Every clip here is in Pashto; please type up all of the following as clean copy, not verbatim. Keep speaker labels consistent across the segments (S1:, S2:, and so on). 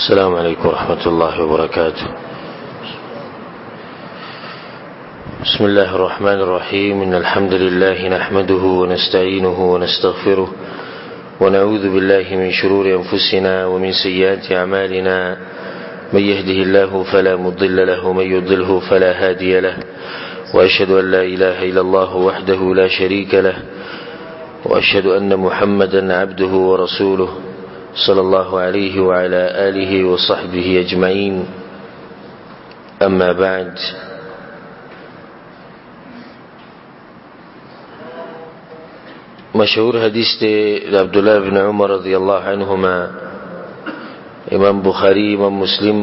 S1: السلام عليكم ورحمة الله وبركاته. بسم الله الرحمن الرحيم. إن الحمد لله نحمده ونستعينه ونستغفره ونعوذ بالله من شرور أنفسنا ومن سيئات أعمالنا. من يهده الله فلا مضل له ومن يضلله فلا هادي له، وأشهد أن لا إله إلا الله وحده لا شريك له، وأشهد أن محمدا عبده ورسوله صلى الله عليه وعلى آله وصحبه أجمعين. أما بعد، مشهور حدیث تے عبداللہ بن عمر رضی اللہ عنہما، امام بخاری، امام مسلم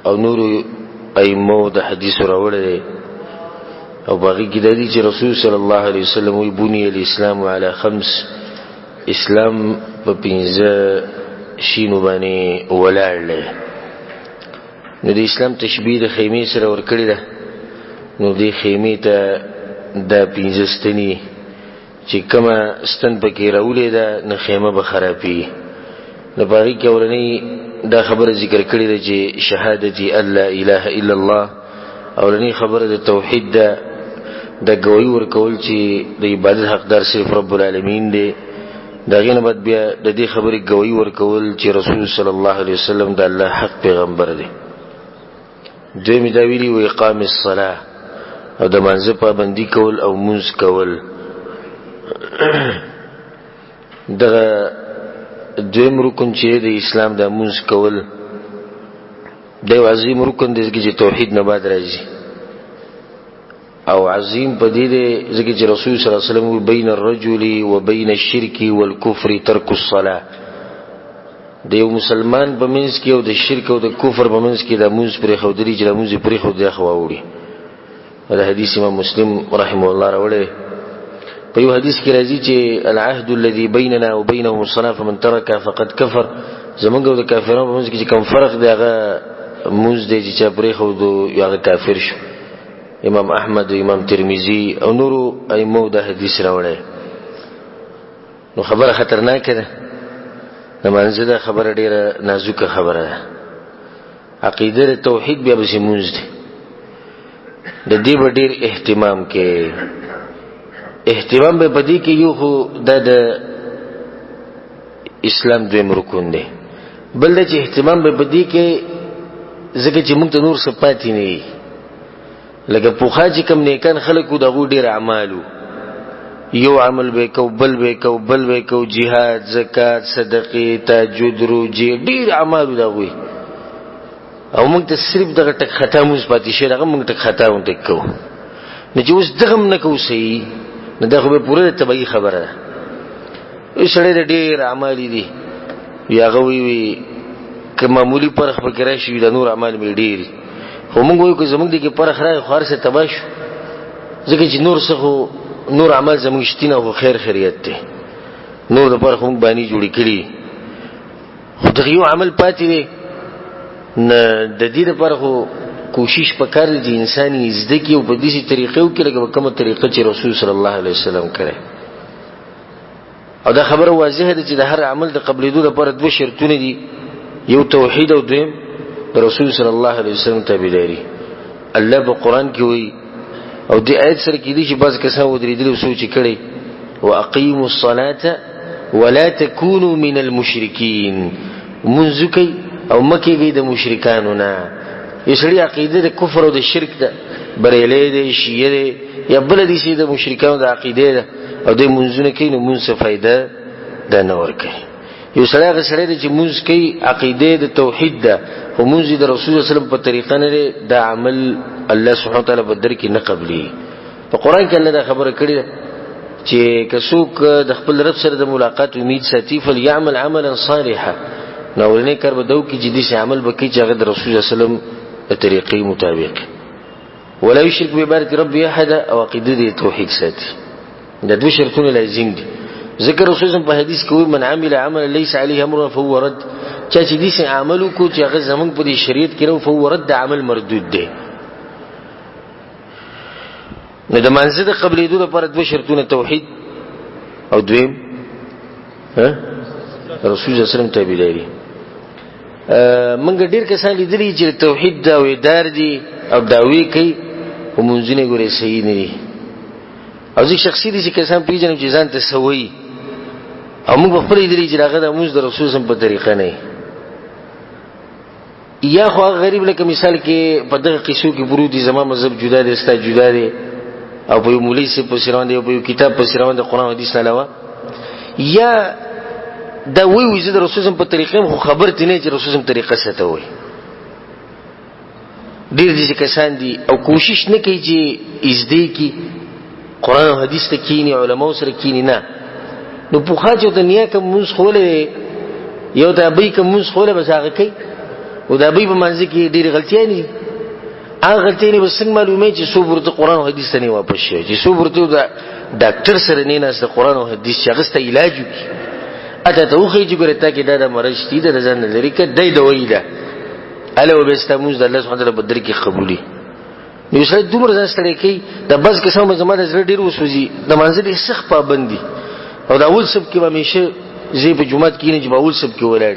S1: او نور ائمه د حدیث راوړل او باقی کی د دې رسول صلی الله علیه وسلم وی بنی الاسلام علی خمس، اسلام په پنځه شینو باندې ولاړ. نو د اسلام تشبیه د خیمې سره ورکړی ده. نو د خیمې ته د پنځه ستنی چې کما ستن پکې راولې ده نه خیمه به خرابي. نو باقی کې ورني دا خبره ذکر کړی ده چې شهادت الله اله الا الله، اولنی خبره د توحید ده، د ګوي ورکول چې د عبادت حقدار صرف رب العالمین دی. دا غینه بعد بیا د دې خبرې ګوي ورکول چې رسول صلی الله علیه وسلم د الله حق پیغمبر دی. دوی دا ویلي و اقام الصلاه او د منځ پابندي کول او منځ کول. دغه دویم رکن چې د اسلام د منځ کول د عظیم رکن دی چې توحید نه بعد راځي، او عظیم پدې دی ځکه چې رسول صلی الله علیه وسلم بین الرجل وبین الشرك والكفر ترک الصلاه. د یو مسلمان په منځ کې او د شرک او د کفر په منځ کې د منځ پرې خودري چې د منځ پرې خو د خواوري. دا حدیث امام مسلم رحمه الله راوړی. په یو حدیث کې راځي چې العهد الذي بيننا وبينهم الصلاه فمن تركها فقد كفر. زمونږ او د کافرانو په منځ کې چې کوم فرق دی هغه منځ دی چې پرې خو د هغه کافر شو. امام احمد، امام ترمذی او نورو ائمه دا حدیث راوړی. نو خبره خطرناکه ده. د منځ دا خبره ډیره نازکه خبره ده. عقیده توحید بیا به منځ دی. د دې به ډیر اهتمام کې، اهتمام به بدی کې یو خو د اسلام دویم رکن دی. بل د چې اهتمام به بدی کې ځکه چې موږ ته نور څه پاتې نه وي. لکه پوخا چې کوم نیکان خلکو دغه ډیر اعمالو، یو عمل به کو، بل به کو، بل به کو، jihad، زکات، صدقه، تهجد، روزه، ډیر اعمالو دغه. او موږ ته صرف دغه ټک خطا موږ پاتې شي، دغه موږ ټک خطا ونته کو. نه چې اوس دغه نه کو صحیح، نه دغه به پوره تبعی خبره ده. سړی د ډیر اعمال دي یا غوي که معمولی پرخ پکې راشي د نور اعمال می ډیر. خو موږ وایو که زموږ دغه پرخ راغی خو هرڅه تباش، ځکه چې نور څه نور اعمال زموږ شتینه خو خیر خیریت دی. نور د پرخ موږ باندې جوړی کړی، خو دغه یو عمل پاتې دی. نه د دې لپاره خو کوشش وکړ چې انسان یې زده کړي او په دې طریقې وکړي لکه کومه طریقه چې رسول صلی الله علیه وسلم کړی. او دا خبره واضحه ده چې د هر عمل د قبلېدو لپاره دوه شرطونه دي، یو توحید او دویم رسول صلی الله علیه وسلم تابعداري. الله په قران کې وایي او دې آیت سره کې دي چې بعض کسان ودرېدل او سوچ کړي واقیموا الصلاه ولا تكونوا من المشرکین. منځ کوي او مکه کې د مشرکانو نه. یسړي عقیده د کفر او د شرک ده، بریلې ده، شیعه ده، یا بل دي چې د مشرکانو د عقیده ده او د منځونه کې نو منځ فائدہ ده نه ورکه. یو سړی هغه سړی دی چې منځ کوي عقیده د توحید ده، خو منځ د رسول صلی الله علیه وسلم په طریقه نه دی، دا عمل الله سبحانه وتعالی په در کې نه قبلي. په قران کې الله دا خبره کړې ده چې کڅوک د خپل رب سره د ملاقات امید ساتي فليعمل عملا صالحا. نو ولنه کار به دو کې جدي شي عمل وکړي چې هغه د رسول صلی الله علیه وسلم په طریقې مطابق، ولا یشرک بعبادة رب احد، او عقیده د توحید ساتي. دا دوه شرطونه لازم دي. ذکر رسول الله په حدیث کې وایي من عمل عملا ليس عليه امرنا فهو رد. چا چې دې سه عملو کو چې هغه زمونږ په دې شریعت کې نو فهو رد، عمل مردود دی. نو د منځ د قبلېدو لپاره دوه شرطونه توحید او دویم رسول الله صلی الله علیه وسلم تابعداري. منګ ډیر کسان لیدلي چې توحید دا ویدار دي او داوی کوي او مونږونه ګوري صحیح نه دي او ځکه شخصي دي چې کسان پیژنم چې ځان ته سوي او موږ خپل لیدلي چې هغه د موږ د رسول سم په طریقه نه یا خو غریب لکه مثال کې په دغه قصو کې برو دي زما مذهب جدا دي ستا جدا دي او په مولوی سي په سیروان دی او په کتاب په سیروان د قران حدیث نه علاوه یا دا وی زه د رسول سم په طریقې خو خبر تینې چې رسول سم طریقه څه ته وي ډیر دي کسان دي او کوشش نه کوي چې ازدی کی قران او حدیث ته کینی علماء سره کینی نه نو په خاطر د نیا کوم موږ خوله یو د ابي کوم موږ خوله بس هغه کوي او د ابي په منځ کې ډېر غلطیاں دي هغه غلطیاں به څنګه معلومه چې څو ورته قران او حدیث ته نه واپس شي چې څو ورته د ډاکټر سره نه نه د قران او حدیث چې هغه ست علاج وکړي اته ته خو چې ګره تا کې دا مرض دي د ځان لري کې دای دوی ده اله وبستموز د الله سبحانه وتعالى بدر کې قبولي نو سره دومره ځان ستړي کوي د بس کې سم زماده زړه ډیر وسوځي د منځلي سخت پابندي او دا اول سب کې همیشه زی په جمعات کې نه چې اول سب کې ولاړ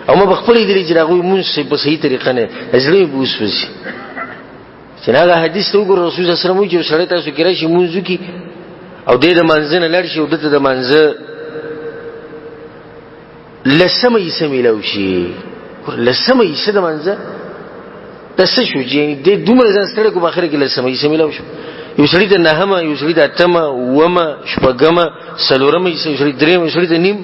S1: او ما بخپل دې چې راغوي مونږ په صحیح طریقه نه زړه وسوځي چې هغه حدیث ته وګور رسول الله صلی الله علیه وسلم چې سره تاسو کې راشي مونږ کی او د منځنه لړ شي او دته د منځه لسمه یې سمېلو شي لسمه یې د منځه تاسو شو چې د دومره ځان سره کو باخره کې لسمه یې سمېلو شو یو سړی د نهمه یو سړی د اتمه ومه شپږمه سلورمه یو سړی درېمه یو سړی د نیم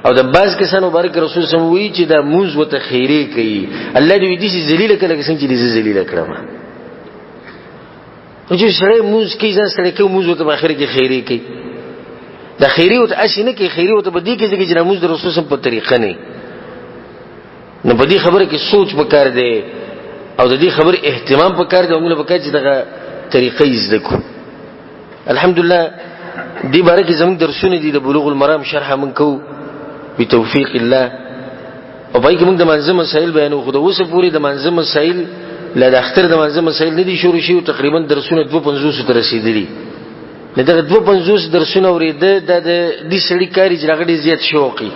S1: او د باز کسانو مبارک رسول صلی الله علیه وسلم وی چې دا موز وته خیره کوي الله دې دې ذلیل کړه څنګه چې دې ذلیل کړم نو چې سړی موز کې ځان سره کوي موز وته باخره کې خیره کوي دا خیره وته اشینه کې خیره وته بدی کې چې موز د رسول صلی الله علیه وسلم په طریقه نه نو په دې خبره کې سوچ وکړ دې او د دې خبر اهتمام وکړ دې موږ وکړ چې دغه طریقې زده کو الحمدلله دې باره کې زموږ درسونه دي د بلوغ المرام شرح من کو بتوفیق الله او پای کې موږ د منظم مسائل بیانو خو د اوسه پوری د منظم مسائل لا د اختر د منظم مسائل نه دي شروع شي او تقریبا درسونه 250 ته رسیدلي نه دغه 250 درسونه ورېده د دې سړي کاری جراغړي زیات شوقي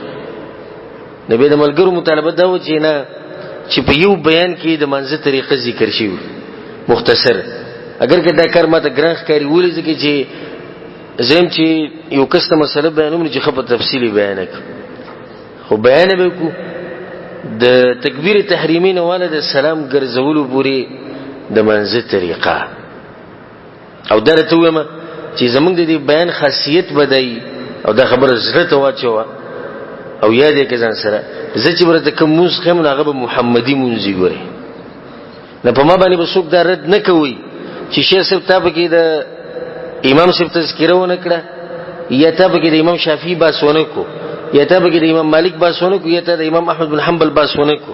S1: نبی د ملګرو مطالبه دا و چې نه چې په یو بیان کې د منځ طریقه ذکر شي مختصر اگر که دا کار ماته ګرانخ کاری ولې ځکه چې زم چې یو کسته مسله بیانوم چې خپل تفصیلی بیان وکړ خو بیان به کو د تکبیر تحریمی نه والا د سلام ګرځولو پوری د منځ طریقه او درته وایم چې زمونږ د بیان خاصیت بدای او دا خبره زړه ته واچو او یاد کې ځان سره زه چې ورته کوم موږ خم هغه به محمدي مونږی ګوري نه په ما باندې به څوک دا رد نه کوي چې شیخ صاحب تابع کې د امام صاحب تذکره ونه کړه یا تابع کې د امام شافعي باسونه کو یا تابع کې د امام مالک باسونه کو یا تابع د امام احمد بن حنبل باسونه کو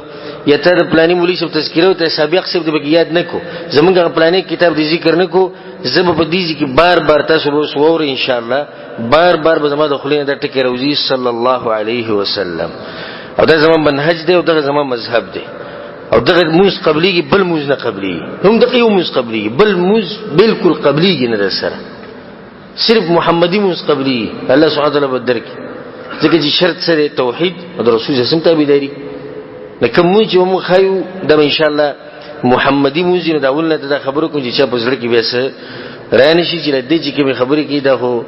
S1: یا تابع د پلاني مولوی صاحب تذکره او ته سابق صاحب د یاد نه کو زمونږ پلاني کتاب د ذکر نه کو زب په دې کې بار بار تاسو وسوور ان شاء الله بار بار به زما د خلینو د ټکی روزي صلی الله علیه وسلم او دا زمون منهج دی او دا زمون مذهب دی او دغه موز قبليږي بل موز نه قبليږي هم دغه یو موز قبليږي بل موز بالکل قبليږي نه سره صرف محمدي موز قبليږي الله سبحانه وتعالى بدر کی ځکه چې شرط سره توحید او رسول الله سم تابعداري لکه موږ چې موږ خایو د ان شاء الله محمدي موز نه دا ولنه دا خبرو کوم چې په زړه کې بیسه رانه شي چې د دې چې کوم خبرې کې دا هو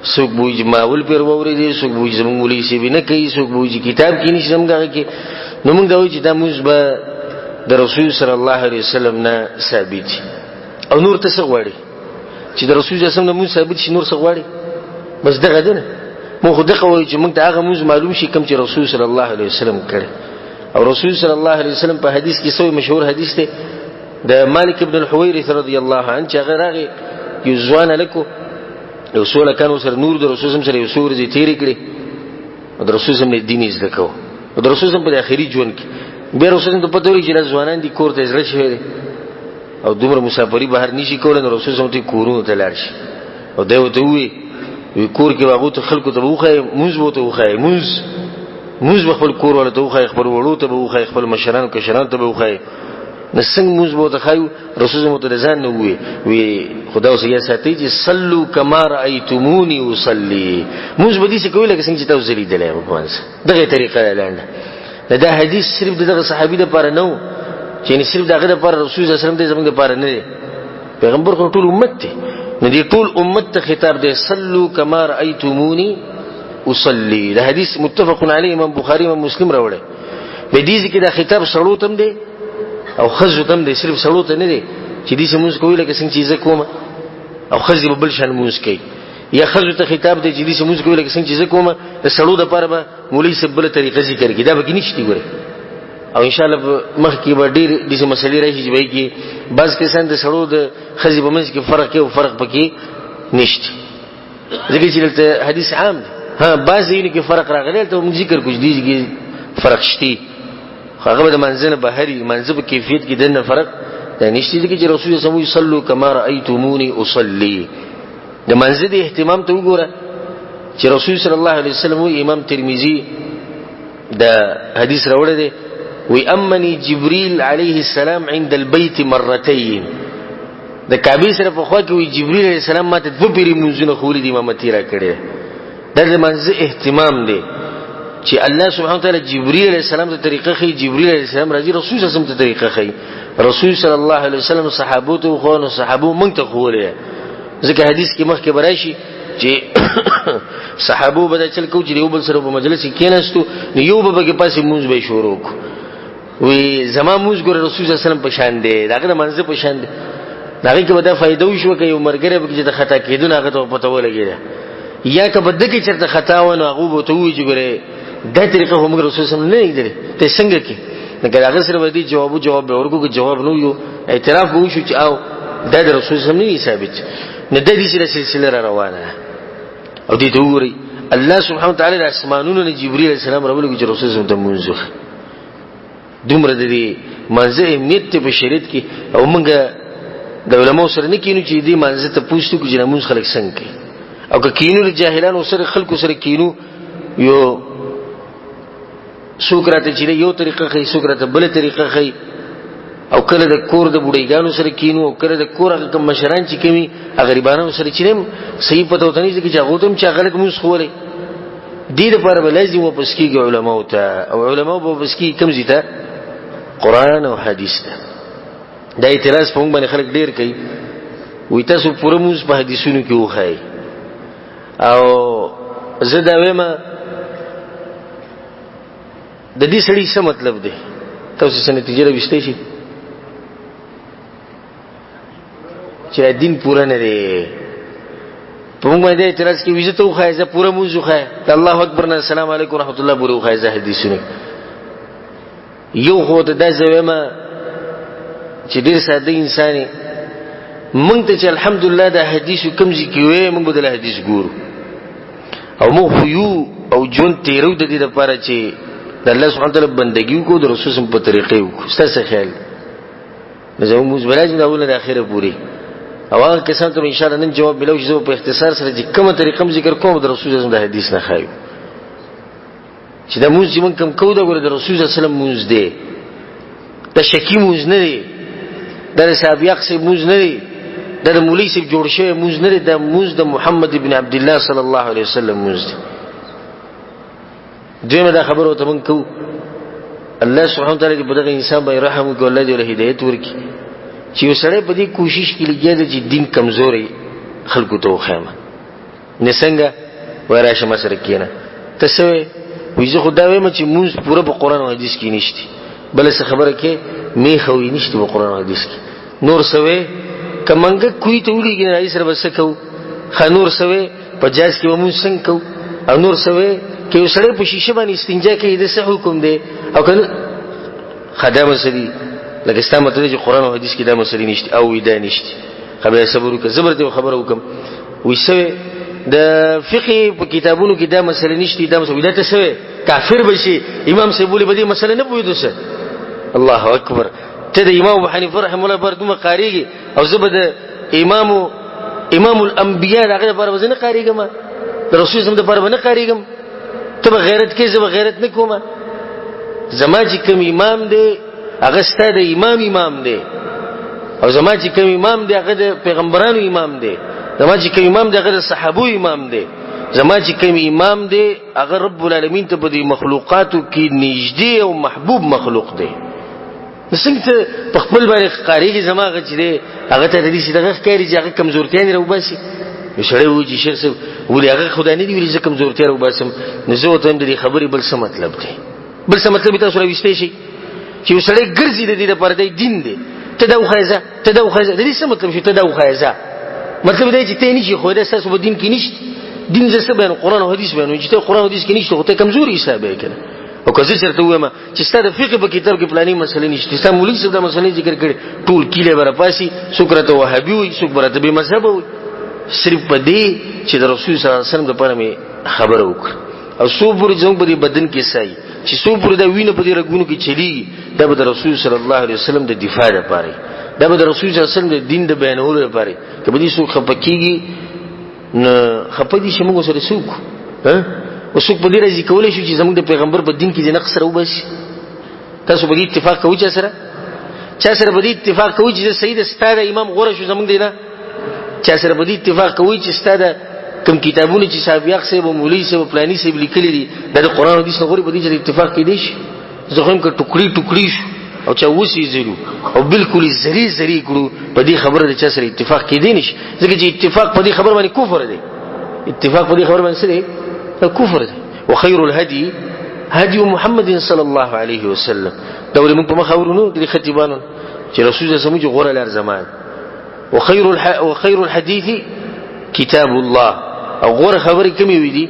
S1: سوق بوج ماول پر ووري دي سوق بوج زمون ولي سي نه کوي سوق بوج کتاب کې نشم غږ کې نو موږ دا وایو چې دا موږ به د رسول صلی الله علیه وسلم نه ثابت او نور ته څه غواړي چې د رسول صلی الله علیه وسلم نه ثابت شي نور څه غواړي بس دغه ده مو خو دغه وایو چې موږ ته هغه موږ معلوم شي کوم چې رسول صلی الله علیه وسلم کړي او رسول صلی الله علیه وسلم په حدیث کې څو مشهور حدیث دی د مالک ابن الحويرث رضی الله عنه چې هغه راغی یو ځوان لکو یو سوال کانو سره نور د رسول سره یو سور دي تیری کړي او د رسول سره دین زده کو او د رسول سره په اخري ژوند کې به رسول سره په توګه چې ځوانان دي کور ته زړه شوی او دومره مسافری بهر نشي کولای نو رسول سره ته کورونو ته لاړ شي او دا وته وی کور کې واغو ته خلکو ته وخه موز وته وخه موز خپل کور ولا ته وخه خپل وړو ته وخه خپل مشران کشران ته وخه نسنګ موږ به ته خایو رسول الله مترزان نو وی خدا اوس یې ساتي چې صلو کما رایتمونی وصلی موږ به دې څه کوي لکه څنګه چې تاسو زری دلې په وانس دغه طریقه لاندې دا حدیث صرف دغه صحابي د پاره نه و چې صرف دغه د پاره رسول الله صلی الله علیه وسلم د زمونږ د پاره نه دی پیغمبر خو ټول امت دی نو دې ټول امت ته خطاب دی صلوا کما رأیتمونی اصلي دا حدیث متفق علیه امام بخاری امام مسلم راوړی به دې کې دا خطاب سړو تم دی او خزو تم دی صرف سړو ته نه دی چې دې سموس کوي لکه څنګه چې کومه او خزي بل شان موس کوي یا خزو ته خطاب دی چې دې سموس کوي لکه څنګه چې کومه د سړو د پاره به مولوی سبله طریقه ذکر کړي دا به نشتی ګوره او ان شاء الله مخ کې به ډېر دغه مسلې راشي چې وایي کې بعض کسان د سړو د خزي په منځ کې فرق او فرق پکې نشته ځکه چې دلته حدیث عام دی ها بعض یې کې فرق راغلی ته موږ ذکر کوو دي کې فرق شته هغه د منځنه بهري منځب کیفیت کې دنه فرق دا نشته دي چې رسول الله صلی الله علیه وسلم صلوا کما رأیتمونی اصلي د منځد اهتمام ته وګوره چې رسول صلی الله علیه وسلم امام ترمذی دا حدیث راوړی دی وی امنی جبریل علیه السلام عند البیت مرتين د کعبه سره په خوا کې وی جبریل علیه السلام ماته دوه پیری منځونه خولې د امامتی را کړې دا د منځ اهتمام دی چې الله سبحانه وتعالى جبريل عليه السلام ته طریقه خي جبريل عليه السلام راځي رسول صلی الله علیه وسلم ته طریقه خي رسول صلی الله علیه وسلم صحابته خو نو صحابو مونږ ته خوله ځکه حدیث کې مخکې براشي چې صحابو به چل کو چې یو بل سره په مجلس کې کېناستو نو یو به کې پاسې مونږ به شروع کو وی زما مونږ ګور رسول صلی الله علیه وسلم په شان دی داغه منځ په شان دی داغه کې به دا فائدہ وشو کې یو مرګره به چې خطا کېدون هغه ته پته ولګی یا که بده کې چرته خطا ونه هغه به ته وی چې ګوره دا طریقه هم رسول صلی الله علیه وسلم نه یې ته څنګه کې نګر هغه سره ودی جواب به ورکو کې جواب نو یو اعتراف وشو چې او دا د رسول صلی الله علیه وسلم نه ثابت نه د دې سلسله را روانه او دې دوری الله سبحانه وتعالى د اسمانونو نه جبرئیل علیه السلام راولګي چې رسول صلی الله علیه وسلم منځخ دومره د دې منځه اهمیت په شریعت کې او موږ د علماء سره نه کینو چې دې منځه ته پوښتنه کوي چې موږ خلک څنګه کوي او که کینو د جاهلانو سره خلکو سره کینو یو سوکراته چې یو طریقه خي سوکراته بل طریقه خي او کله د کور د بډایګانو سره کینو او کله د کور هغه مشران چې کوي غریبانو سره چې صحیح پته وته نه چې هغه تم چې غلط موږ خولې دې لپاره لازم واپس کیږي علماء ته او علماء واپس کیږي کوم زیته قران او حدیث ته دا اعتراض په موږ باندې خلک ډیر کوي وې تاسو پوره موږ په حدیثونو کې وخای او زه دا وایم د دې سړي څه مطلب دی تاسو څه نتیجه راوستئ شي چې دین پورا نه دی په موږ باندې اعتراض کوي ویزه ته وخای زه پوره موږ وخای الله اکبر نه السلام علیکم ورحمت الله پوره وخای زه حدیثونه یو خو د زویما چې ډیر ساده انساني مونږ ته چې الحمدلله د حدیثو کمزې کوي مونږ بدل حدیث ګورو او مو خو یو او جون تیرو د دې لپاره چې د الله سبحانه وتعالى بندګي کو د رسول په طریقې وکړو ستاسو خیال زه موږ بلایو د اوله د اخره پوری او هغه کسان ته ان شاء الله نن جواب ملو چې په اختصار سره چې کومه طریقه ذکر کوم د رسول الله د حدیث نه خایو چې د موږ چې موږ کوم کو د رسول الله صلی الله علیه وسلم موږ دی د شکی موږ نه دی د صحابیق سي موږ نه دی د مولوی سي جوړ شوی موږ نه دی د موږ د محمد ابن عبد الله صلی الله علیه وسلم موږ دی دغه دا خبره ته موږ کو الله سبحانه وتعالى دې په دغه انسان باندې رحم وکړي الله دې له هدایت ورکړي چې وسړی په دې کوشش کې لګیا دی چې دین کمزوري خلکو ته وخامه نه څنګه وراشه مسره کینه تسوي ویزه خدای وایم چې موږ پوره په قران او حدیث کې نشتی بل څه خبره کې می خوې نشتی په قران او حدیث کې نور سوي کمنګ کوی ته ویږي نه سره بس کو خنور سوي په جاز کې موږ څنګه کو او نور سوي کې وسړی په شیشه باندې استنجا کوي د څه حکم دی او کنه خدامه سړي لکه ستاسو مته چې قران او حدیث کې دا مسلې نشته او دا نشته خبره صبر وکړه زبر ته خبره وکم وسوي د فقه په کتابونو کې دا مسله نشته دا مسله دا ته سوي کافر بشي امام سی بولی بدی مسله نه پوهیدو څه الله اکبر ته د امام ابو حنیفه رحم الله بردومه قاریږي او زبد امام الانبیاء هغه لپاره وزنه قاریږم رسول زم د لپاره نه قاریږم ته غیرت کې زما غیرت نه کومه زما چې کوم امام دی هغه ستاسو د امام دی او زما چې کوم امام دی هغه د پیغمبرانو امام دی زما چې کوم امام دی هغه د صحابو امام دی زما چې کوم امام دی هغه رب العالمین ته په دې مخلوقاتو کې نږدې او محبوب مخلوق دی. څنګه په خپل باندې قاریږي زما غچ دی هغه ته دې چې دغه ښکاری چې هغه کمزورتیا نه وباسي. نو سړی وایي چې شیخ صاحب ولې هغه خدای نه دی ویلي چې کمزورتیا وباسم. نو زه ورته وایم د دې خبرې بل څه مطلب دی؟ بل څه مطلب تاسو راویستی شئ چې یو سړی ګرځي د دې لپاره دی دین دی. ته دا وښایه ته دا وښایه د دې څه مطلب شو؟ ته دا وښایه مطلب دی چې ته نشي خو دا ستاسو په دین کې نشته. دین زه څه بیانوم؟ قرآن او حدیث بیانوم. چې ته قرآن او حدیث کې نشته خو ته کمزوري حساب یې کنه. او که زه چېرته ووایم چې ستا د فقه په کتاب کې فلاني مسلې نشته، ستا مولوي صاحب دا مسلې ذکر کړي، ټول کیله به راپاسي، څوک راته وهابي وایي، څوک به راته بې مذهبه وایي. صرف په دې چې د رسول صلی الله علیه وسلم دپاره مې خبره وکړه. او څو پورې زموږ په دې بدن کې سایي چې څو پورې دا وینه په دې رګونو کې چلیږي، دا به د رسول صلی الله علیه وسلم د دفاع لپاره، دا به د رسول صلی الله علیه وسلم د دین د بیانولو لپاره. که په دې څوک خفه کېږي نو خفه دي چې موږ سره څوک او څوک په دې راضي کولی شو چې زموږ د پیغمبر په دین کې د نقص راوباسي. تاسو په دې اتفاق کوئ چا سره په دې اتفاق کوئ چې صحیح ده ستا د امام غوره شو زموږ دی نه؟ چا سره په دې اتفاق کوئ چې ستا د کوم کتابونه چې صاحب یاق صاحب او مولوي صاحب او فلاني صاحب لیکلي دي دا د قرآن او حدیث نه غوري په دې چې اتفاق کېدی شي؟ زه خو یم که ټوکړي شو او چا وسېځلو او بالکل زری کړو په دې خبره د چا سره اتفاق کېدی نشي. ځکه چې اتفاق په دې خبره باندې کفر دی. اتفاق په دې خبره باندې څه دی؟ کفر دی. وخير الهدي هدي محمد صلى الله عليه وسلم. دا ولې موږ په مخ اورو د خطیبانو چې رسول الله سمجه غوره لار زمان. وخير الحديث كتاب الله. او غوره خبرې کومې وي دي؟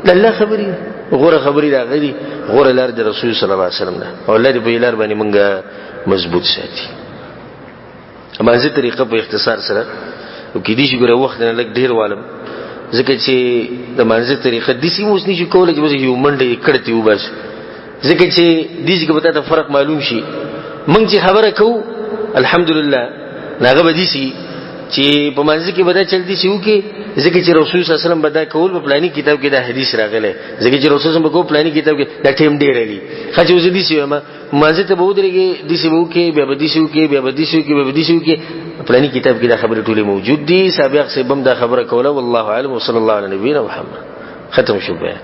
S1: د الله خبرې. غوره خبرې دا غدي غوره لار د رسول صلی الله علیه وسلم ده. او الله دې په لار باندې موږ مضبوط ساتي. اما زه طریقه په اختصار سره او کې دې شي ګره وخت نه لګ ډیر والم ځکه چې د منځه طریقه د سیمه اوس نشي کولای چې یو منډه کړتي وبس. ځکه چې دې چې به تاسو فرق معلوم شي موږ چې خبره کوو الحمدلله ناغه به دي سي چې په منځ کې بدا چلتي شي وکي. ځکه چې رسول صلی الله علیه وسلم بدا کول په پلاني کتاب کې دا حدیث راغله. ځکه چې رسول صلی الله علیه وسلم په پلاني کتاب کې دا ټیم ډیر لري. خاصه اوس دي سي ما منځ ته به ودرېږي دي سي وکي بیا به دي سي وکي بیا به دي سي وکي بیا به دي سي وکي. پلاني کتاب کې دا خبره ټوله موجود دي. سابق سے بم دا خبره کوله والله اعلم وصلی الله علی نبینا محمد. ختم شو بیا.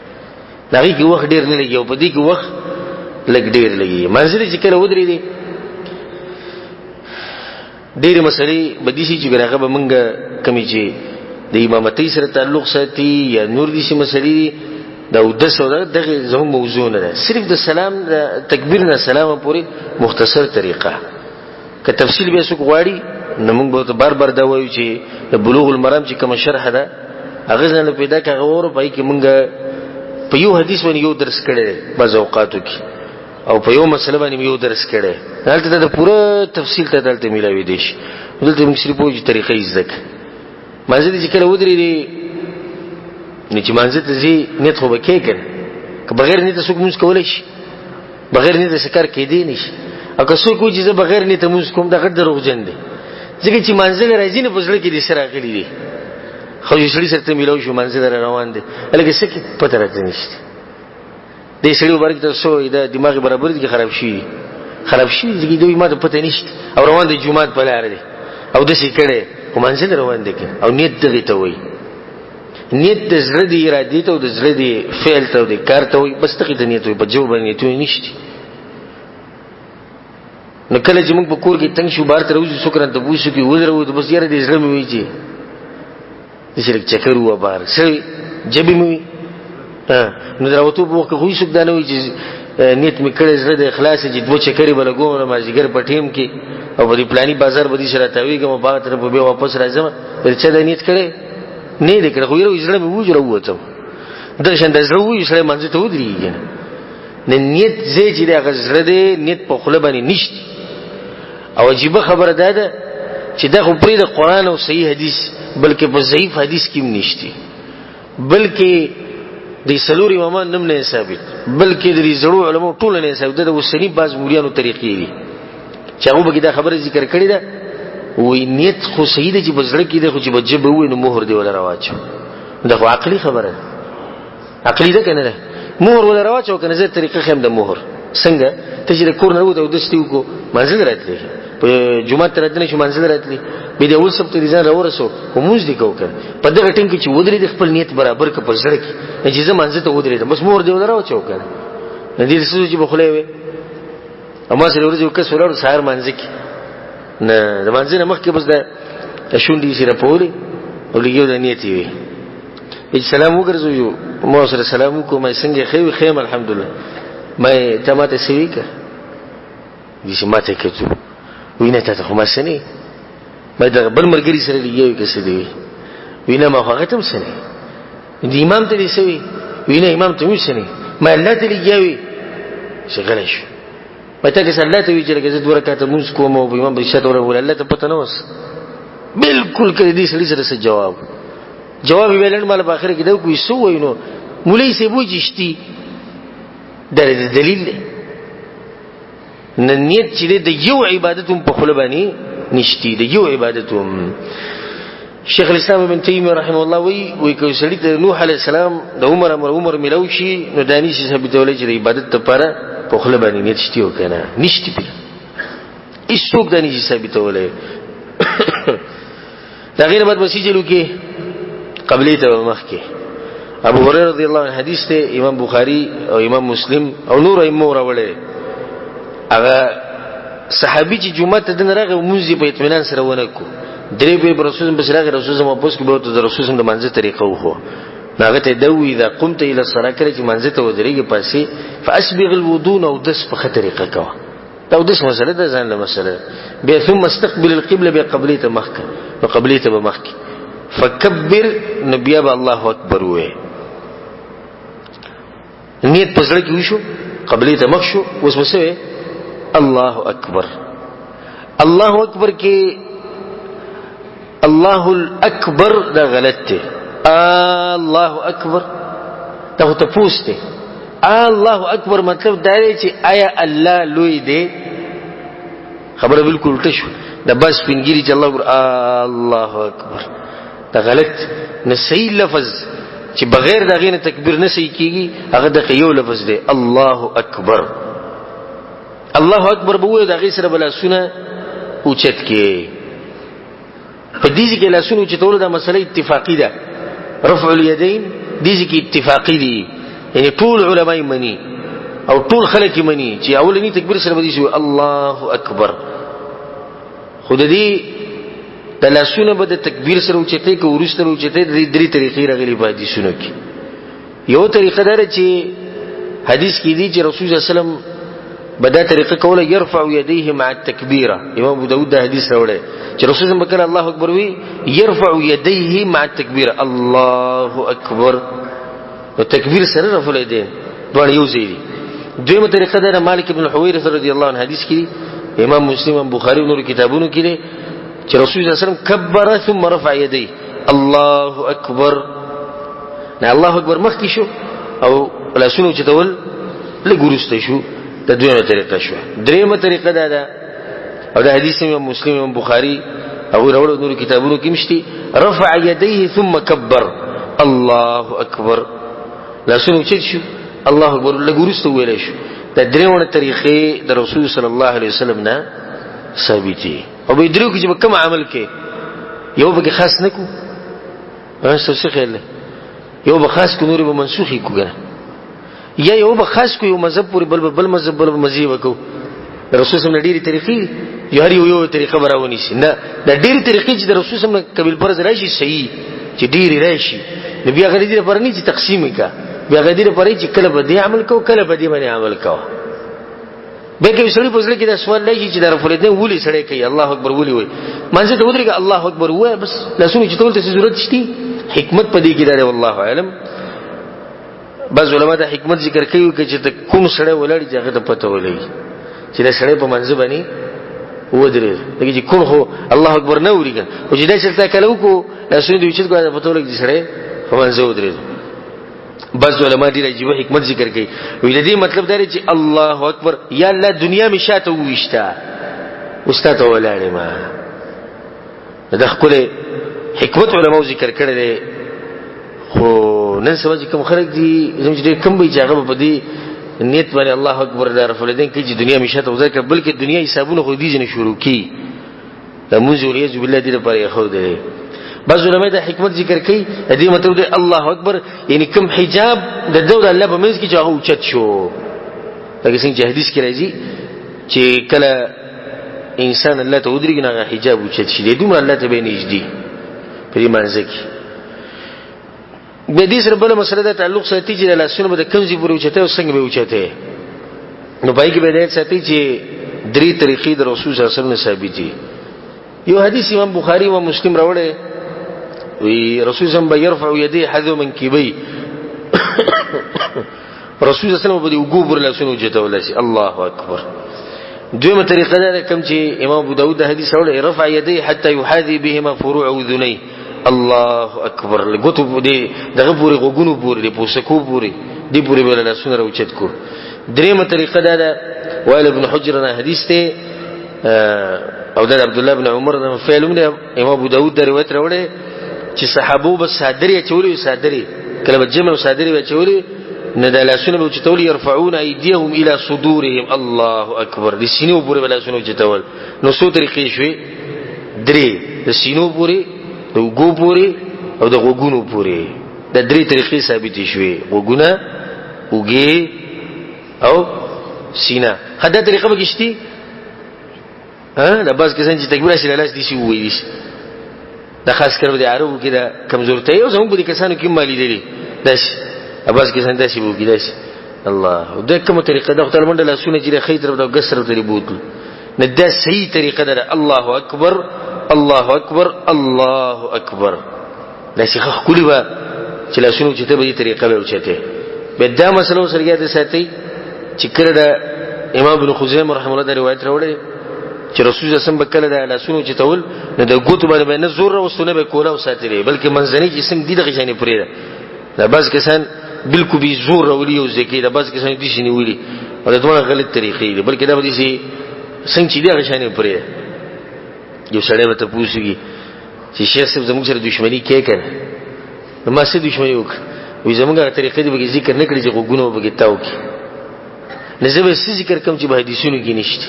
S1: دغه کې وخت ډیر نه لګي او په دې کې وخت لګ ډیر لګي. منځري چې کله ودرې دي ډېر مسلې بدې شي چې هغه به مونږ کمی چې د امامتۍ سره تعلق ساتي یا نور دي شي مسلې دي دا ودس او دغه زموږ موضوع نه ده. صرف د سلام د تکبیر نه سلام پورې مختصر طریقه که تفصیل به څوک غواړي نو موږ به بار دا وایو چې د بلوغ المرام چې کوم شرح ده هغه ځنه پیدا کړو او پای کې مونږ په یو حدیث باندې یو درس کړی بعض اوقاتو کې او په یو مسله باندې یو درس کړی. دلته د پوره تفصیل ته دلته ملاوي دي شي. دلته موږ صرف په طریقې زده مانځي چې کله ودرې دي نه چې مانځي ته زی نیت خو به کې کنه که بغیر نیت څوک موږ کولای شي بغیر نیت سکار کې دی نشي. او که څوک وایي چې بغیر نیت موږ کوم دا غټ دروغجن دي. ځکه چې مانځي راځي نه پزړه کې دي سره غلي دي خو یې سړي سره ملاوي شو مانځي روان دي الګي څه پته راځي نشته. د سړي مبارک ته سو دا دماغ برابر دي خراب شي چې دوی ما ته پته نشته او روان دي جمعات په لار دي او د شي کړي کومانځي روان دي او نیت دغه ته وای نیت د زړه دی ارادې ته او د زړه دی فعل ته او د کار ته وای بس ته نیت وای په جو باندې ته نشته. نو کله چې موږ په کور کې تنگ شو بار تر وځو شکر ته بوسو کې ودرو ته بس یاره د زړه مې وای چې د شرک چکر و بار سوي جبې مې نو دراوته په وخت خو هیڅ دا نه وي چې نیت مې کړې زړه د اخلاص چې دوه چکرې بلګو ما زیګر په ټیم کې او په پلاني بازار باندې سره تاویګم باغ تر په به واپس راځم چې دا نیت کړې نه دې کړې خو یو زړه مې وځره وته دا څنګه زړه وې سره منځ ته ودرېږي نه نیت زې چې دا زړه دې نیت په خله باندې نشته. او عجیب خبره ده چې دا خو پرې د قران او صحیح حدیث بلکې په ضعیف حدیث کې نشته بلکې د سلور امامان نم نه ثابت بلکې د زړو علماء ټول نه ثابت ده. وسنی باز مولانو طریقې دي چې هغه به دا خبره ذکر کړی ده وې نیت خو صحیح ده چې بزړه کې ده خو چې بجبه وې نو مهر دی ولا راواچو دا خو عقلي خبره عقلي ده کنه مهر ولا راواچو کنه زه طریقه خیم د مهر څنګه ته چې کور نه وته د ستیو کو منځل راتلی په جمعه تر دنه شو منځل راتلی به د اول سبت ځان راورسو کوموز دي کو کړ په دغه ټیم کې چې ودرې د خپل نیت برابر ک په زړه کې چې زه منځ ته ودرې بس مور دی ودراو چو کړ نه دې څه چې بخلې وي اما سره ورځو کې سولر سحر منځ کې نه د منځ نه مخ کې بس د شونډې سره پوري او لګیو د نیت وي السلام وګرځو مو سره سلام کوم څنګه خیر خیم الحمدلله مې تماته سوي کا دې چې ماته کېږي وینه ته خو ما سني مې دا بل مرګري سره لګیو کې څه دی وینه ما هغه تم سني دې امام ته دې سوي وینه امام ته مې سني ما الله ته لګیوي شغله شو مته کې الله ته وی چې لکه دوه رکعات موږ کوم او امام به شته ولا الله ته پته نه وس بالکل کړي دې سړي سره جواب ویلن مال په اخر کې دا کوی سو وینو مولوی سی بو جشتي دا دلیل نه نیت چې د یو عبادتوم په خپل باندې نشتی د یو عبادتوم شیخ الاسلام ابن تیمیه رحمه الله وی کوي سړي د نوح علی السلام د عمر ملوشي نو دانی چې ثابتولې چې د عبادت لپاره په خپل باندې نیت شتي وکنه نشتی په هیڅوک دانی چې ثابتولې دا غیر بعد مسجلو کې قبلی ته مخکې ابو هريره رضی الله عنه حدیث ته امام بخاری او امام مسلم او نور ائمه راوړل هغه صحابي چې جمعه ته دن راغی مونږ په اطمینان سره ونکو درې به رسول الله بشراغ رسول الله په کې به ته رسول الله د منځ طریقه وخو هغه ته دوی اذا قمت الى الصلاه کړي چې منځ ته ودرېږي پاسي فاسبغ الوضوء او دس په طریقه کا دا د مسله ده ځان له مسله به ثم استقبل القبلة به قبلته مخکې نو قبلته به مخکې فكبر نبي الله اکبر وې نیت پسړه کې وشو قبلته مخ شو اوس مسوي الله اکبر کې الله الاکبر دا غلط دی الله اکبر ته پوښتنه الله اکبر مطلب دا دی چې آیا الله لوی دی خبره بالکل الټه شو دا بس پنګيري چې الله اکبر دا غلط نه صحیح لفظ چې بغیر دا غینه تکبیر نه صحیح کیږي هغه د یو لفظ دی الله اکبر به وې دا غي سره بل سونه اوچت کې په دې کې لا سونه چې ټول دا مسله اتفاقی ده رفع اليدين دې کې اتفاقی دي یعنی ټول علماء مني او ټول خلک مني چې اولنی تکبیر سره بدی شو الله اکبر خود دې تلاسونه به د تکبیر سره اوچته کې ورسته اوچته د درې طریقې راغلي په حدیثونو کې یو طریقه ده چې حدیث کې دي چې رسول الله صلی الله علیه وسلم بدا طریقه کوله يرفع يديه مع التكبيره امام ابو داود دا حدیث راوړی چې رسول الله بکره الله اکبر وی يرفع يديه مع التكبيره الله اکبر او تکبیر سره رفع الیدین دوه یو ځای دي دویمه طریقه ده مالک ابن حویرث رضی الله عنه حدیث کې امام مسلم او بخاری او نور کتابونو کې دي چې رسول الله صلی الله علیه وسلم کبر ثم رفع يديه الله اکبر نه الله اکبر مخکې شو او لاسونو چې تول لګورسته شو دا دویمه طریقه شو دریمه طریقه ده او دا حدیث امام مسلم او بخاری او راوړو نور کتابونو کې مشتي رفع يديه ثم كبر الله اکبر لاسونو چې شو الله اکبر لګورسته ویل شو دا دریمه طریقې د رسول صلی الله علیه وسلم نه ثابتي او به درو کې چې کوم عمل کې یو به خاص نکو څه خیال یو به خاص کو نور به منسوخي کوګه یا یو به خاص کو یو مذهب پورې بل مذهب بل مزي وکاو رسول صلی الله علیه وسلم طریقې یو هر یو طریقه براونی شي نه دا ډېر طریقې چې د رسول صلی الله علیه وسلم قبل پر راشي صحیح چې ډېر راشي نبی هغه دې پر نه چې تقسیم کا بیا هغه دې پر چې کله به دې عمل کو کله به دې باندې عمل کو به کې سړي په ځل کې دا سوال لږی چې د رسول الله ولي سړی کوي الله اکبر ولي وای منځ ته ودرېږي الله اکبر وای بس لاسونه چې ټول ته ضرورت شته حکمت پدې کې دا والله علم بعض علماء دا حکمت ذکر کوي چې ته کوم سړی ولړي چې هغه ته پته ولګي چې دا سړی په منځ باندې ودرې دغه چې کوم هو الله اکبر نه وريګا او چې دا چې تا کلو کو لاسونه دې چې کوه پته ولګي سړی په منځ ودرې بعض علماء دې عجیب حکمت ذکر کوي ویل دې مطلب دا چې الله اکبر یا الله دنیا می شاته وښتا استاد ولاړې ما دا خپل حکمت علماء ذکر کړل خو نن سبا چې کوم خلک دي زموږ ډېر کم به چې هغه په دې نیت باندې الله اکبر دا رفع الیدین کې چې دنیا مشته وځي کړه بلکې دنیا حسابونه خو دې نه شروع کی د منځوري ذو بالله دې لپاره خو دې بعض علماء دا حکمت ذکر کوي دې مطلب دی الله اکبر یعنی کوم حجاب د دود الله په منځ کې چې هغه اوچت شو لکه څنګه حدیث کې راځي چې کله انسان الله ته ودرېږي نه حجاب اوچت شي دې دومره الله ته به نږدې په منځ کې به دې سره بل مسله ده تعلق ساتي چې الله سونه به کمزې پورې اوچته او څنګه به اوچته نو پای کې به دې ساتي چې درې طریقې د رسول صلی الله علیه وسلم ثابت دي یو حدیث امام بخاری او مسلم راوړی وی رسول صلی الله علیه وسلم يرفع يديه حذو منكبيه رسول صلی الله علیه وسلم به وګو پر لاسونه اوچته ولاسي الله اکبر دویمه طریقه ده کوم چې امام ابو داود د حدیث راوړی رفع يديه حتى يحاذي بهما فروع اذنيه الله اکبر لګوتو دې دغه پوری غوګونو پوری دې پوسکو پوری دې پوری بل لاسونه راوچت کو دریمه طریقه ده وائل ابن حجر نه حدیث ته او د عبد الله بن عمر نه فعلونه امام ابو داود د روایت راوړي چې صحابو بس صادری چولې صادری کله بجمع صادری چولې نه د لاسونه به چتول يرفعون ايديهم الى صدورهم الله اکبر د سینو پوری بل لاسونه چتول نو څو طریقې شوي درې د سینو پوری د وګو پوری او د غوګونو پوری د درې طریقې ثابت شوي وګونه وګي او سینا خدای طریقه بګشتي دا باز کسان چې تکبیر شي لاس دي شي وایي دا خاص کړو د عربو کې دا کمزورتۍ او زموږ د کسانو کې مالي دي داش باز کسان داسي وګي داش الله دا کومه طریقه ده خدای منډه لاسونه چې خیر او غسر ته بوتل نه دا صحیح طریقه ده الله اکبر الله اکبر الله اکبر دا شي خو کلی با چې لاسونه چې ته به دې طریقه به اوچته به دا مسله سره د ساتي چې کړه د امام ابن خزیمه رحمه الله د روایت راوړي چې رسول الله صلی الله علیه وسلم کله د لاسونو چې تول نه د ګوت باندې نه زور راوستونه به کولا او ساتلې بلکې منځنی جسم دې دغه شانې پرې ده دا بعض کسان بالکل به زور راولي او ځکه دا بعض کسان دې شي نیولي او دا ټول غلط طریقې دي بلکې دا به دې څنګه چې دغه شانې پرې ده یو سړی به ته پوښتنه چې شیخ صاحب زموږ سره دښمنی کوي کنه نو ما سره دښمنی وکړه وي زموږه طریقې دې به ذکر نه کړی چې غوګونو به تاو کی نه زه به ذکر کوم چې به حدیثونو کې نشته